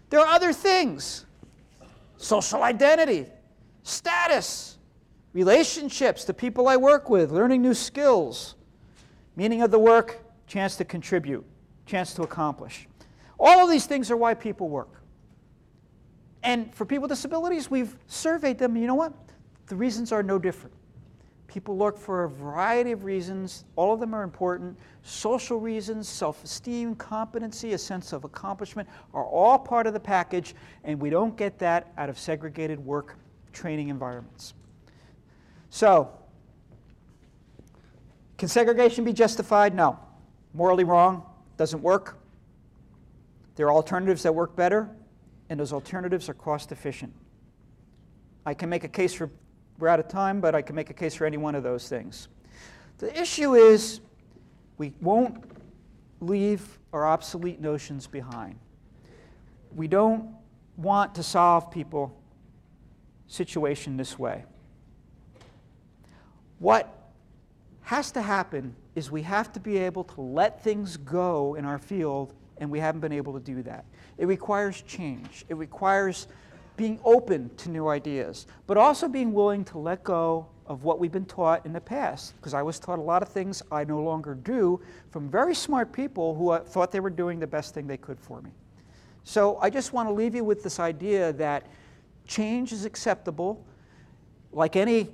There are other things. Social identity, status, relationships, the people I work with, learning new skills, meaning of the work, chance to contribute, chance to accomplish. All of these things are why people work. And for people with disabilities, we've surveyed them, and you know what? The reasons are no different. People work for a variety of reasons. All of them are important. Social reasons, self-esteem, competency, a sense of accomplishment are all part of the package, and we don't get that out of segregated work training environments. So, can segregation be justified? No. Morally wrong, doesn't work. There are alternatives that work better, and those alternatives are cost efficient. I can make a case for, we're out of time, but I can make a case for any one of those things. The issue is we won't leave our obsolete notions behind. We don't want to solve people's situation this way. What has to happen is we have to be able to let things go in our field, and we haven't been able to do that. It requires change. It requires being open to new ideas, but also being willing to let go of what we've been taught in the past, because I was taught a lot of things I no longer do from very smart people who thought they were doing the best thing they could for me. So I just want to leave you with this idea that change is acceptable. Like any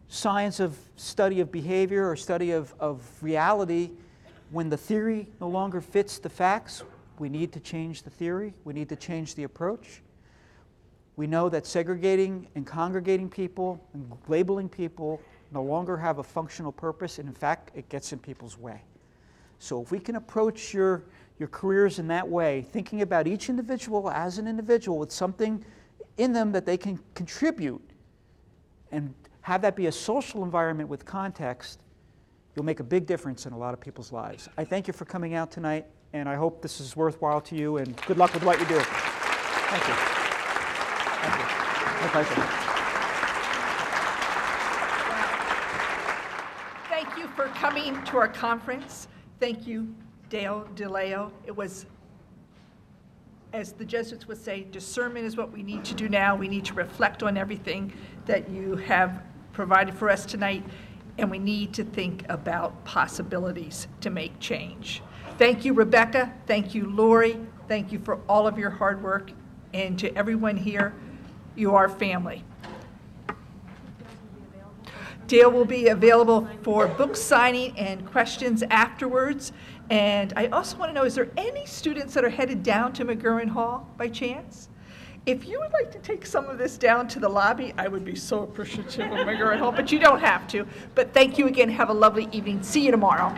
science of study of behavior or study of reality, when the theory no longer fits the facts, we need to change the theory. We need to change the approach. We know that segregating and congregating people and labeling people no longer have a functional purpose, and in fact, it gets in people's way. So if we can approach your careers in that way, thinking about each individual as an individual with something in them that they can contribute, and have that be a social environment with context, you'll make a big difference in a lot of people's lives. I thank you for coming out tonight, and I hope this is worthwhile to you, and good luck with what you do. Thank you. Thank you. My pleasure. Thank you for coming to our conference. Thank you, Dale DiLeo. It was, as the Jesuits would say, discernment is what we need to do now. We need to reflect on everything that you have provided for us tonight, and we need to think about possibilities to make change. Thank you, Rebecca. Thank you, Lori. Thank you for all of your hard work. And to everyone here, you are family. Dale will be available for book signing and questions afterwards. And I also want to know, is there any students that are headed down to McGurran Hall by chance? If you would like to take some of this down to the lobby, I would be so appreciative of McGurran Hall, but you don't have to. But thank you again. Have a lovely evening. See you tomorrow.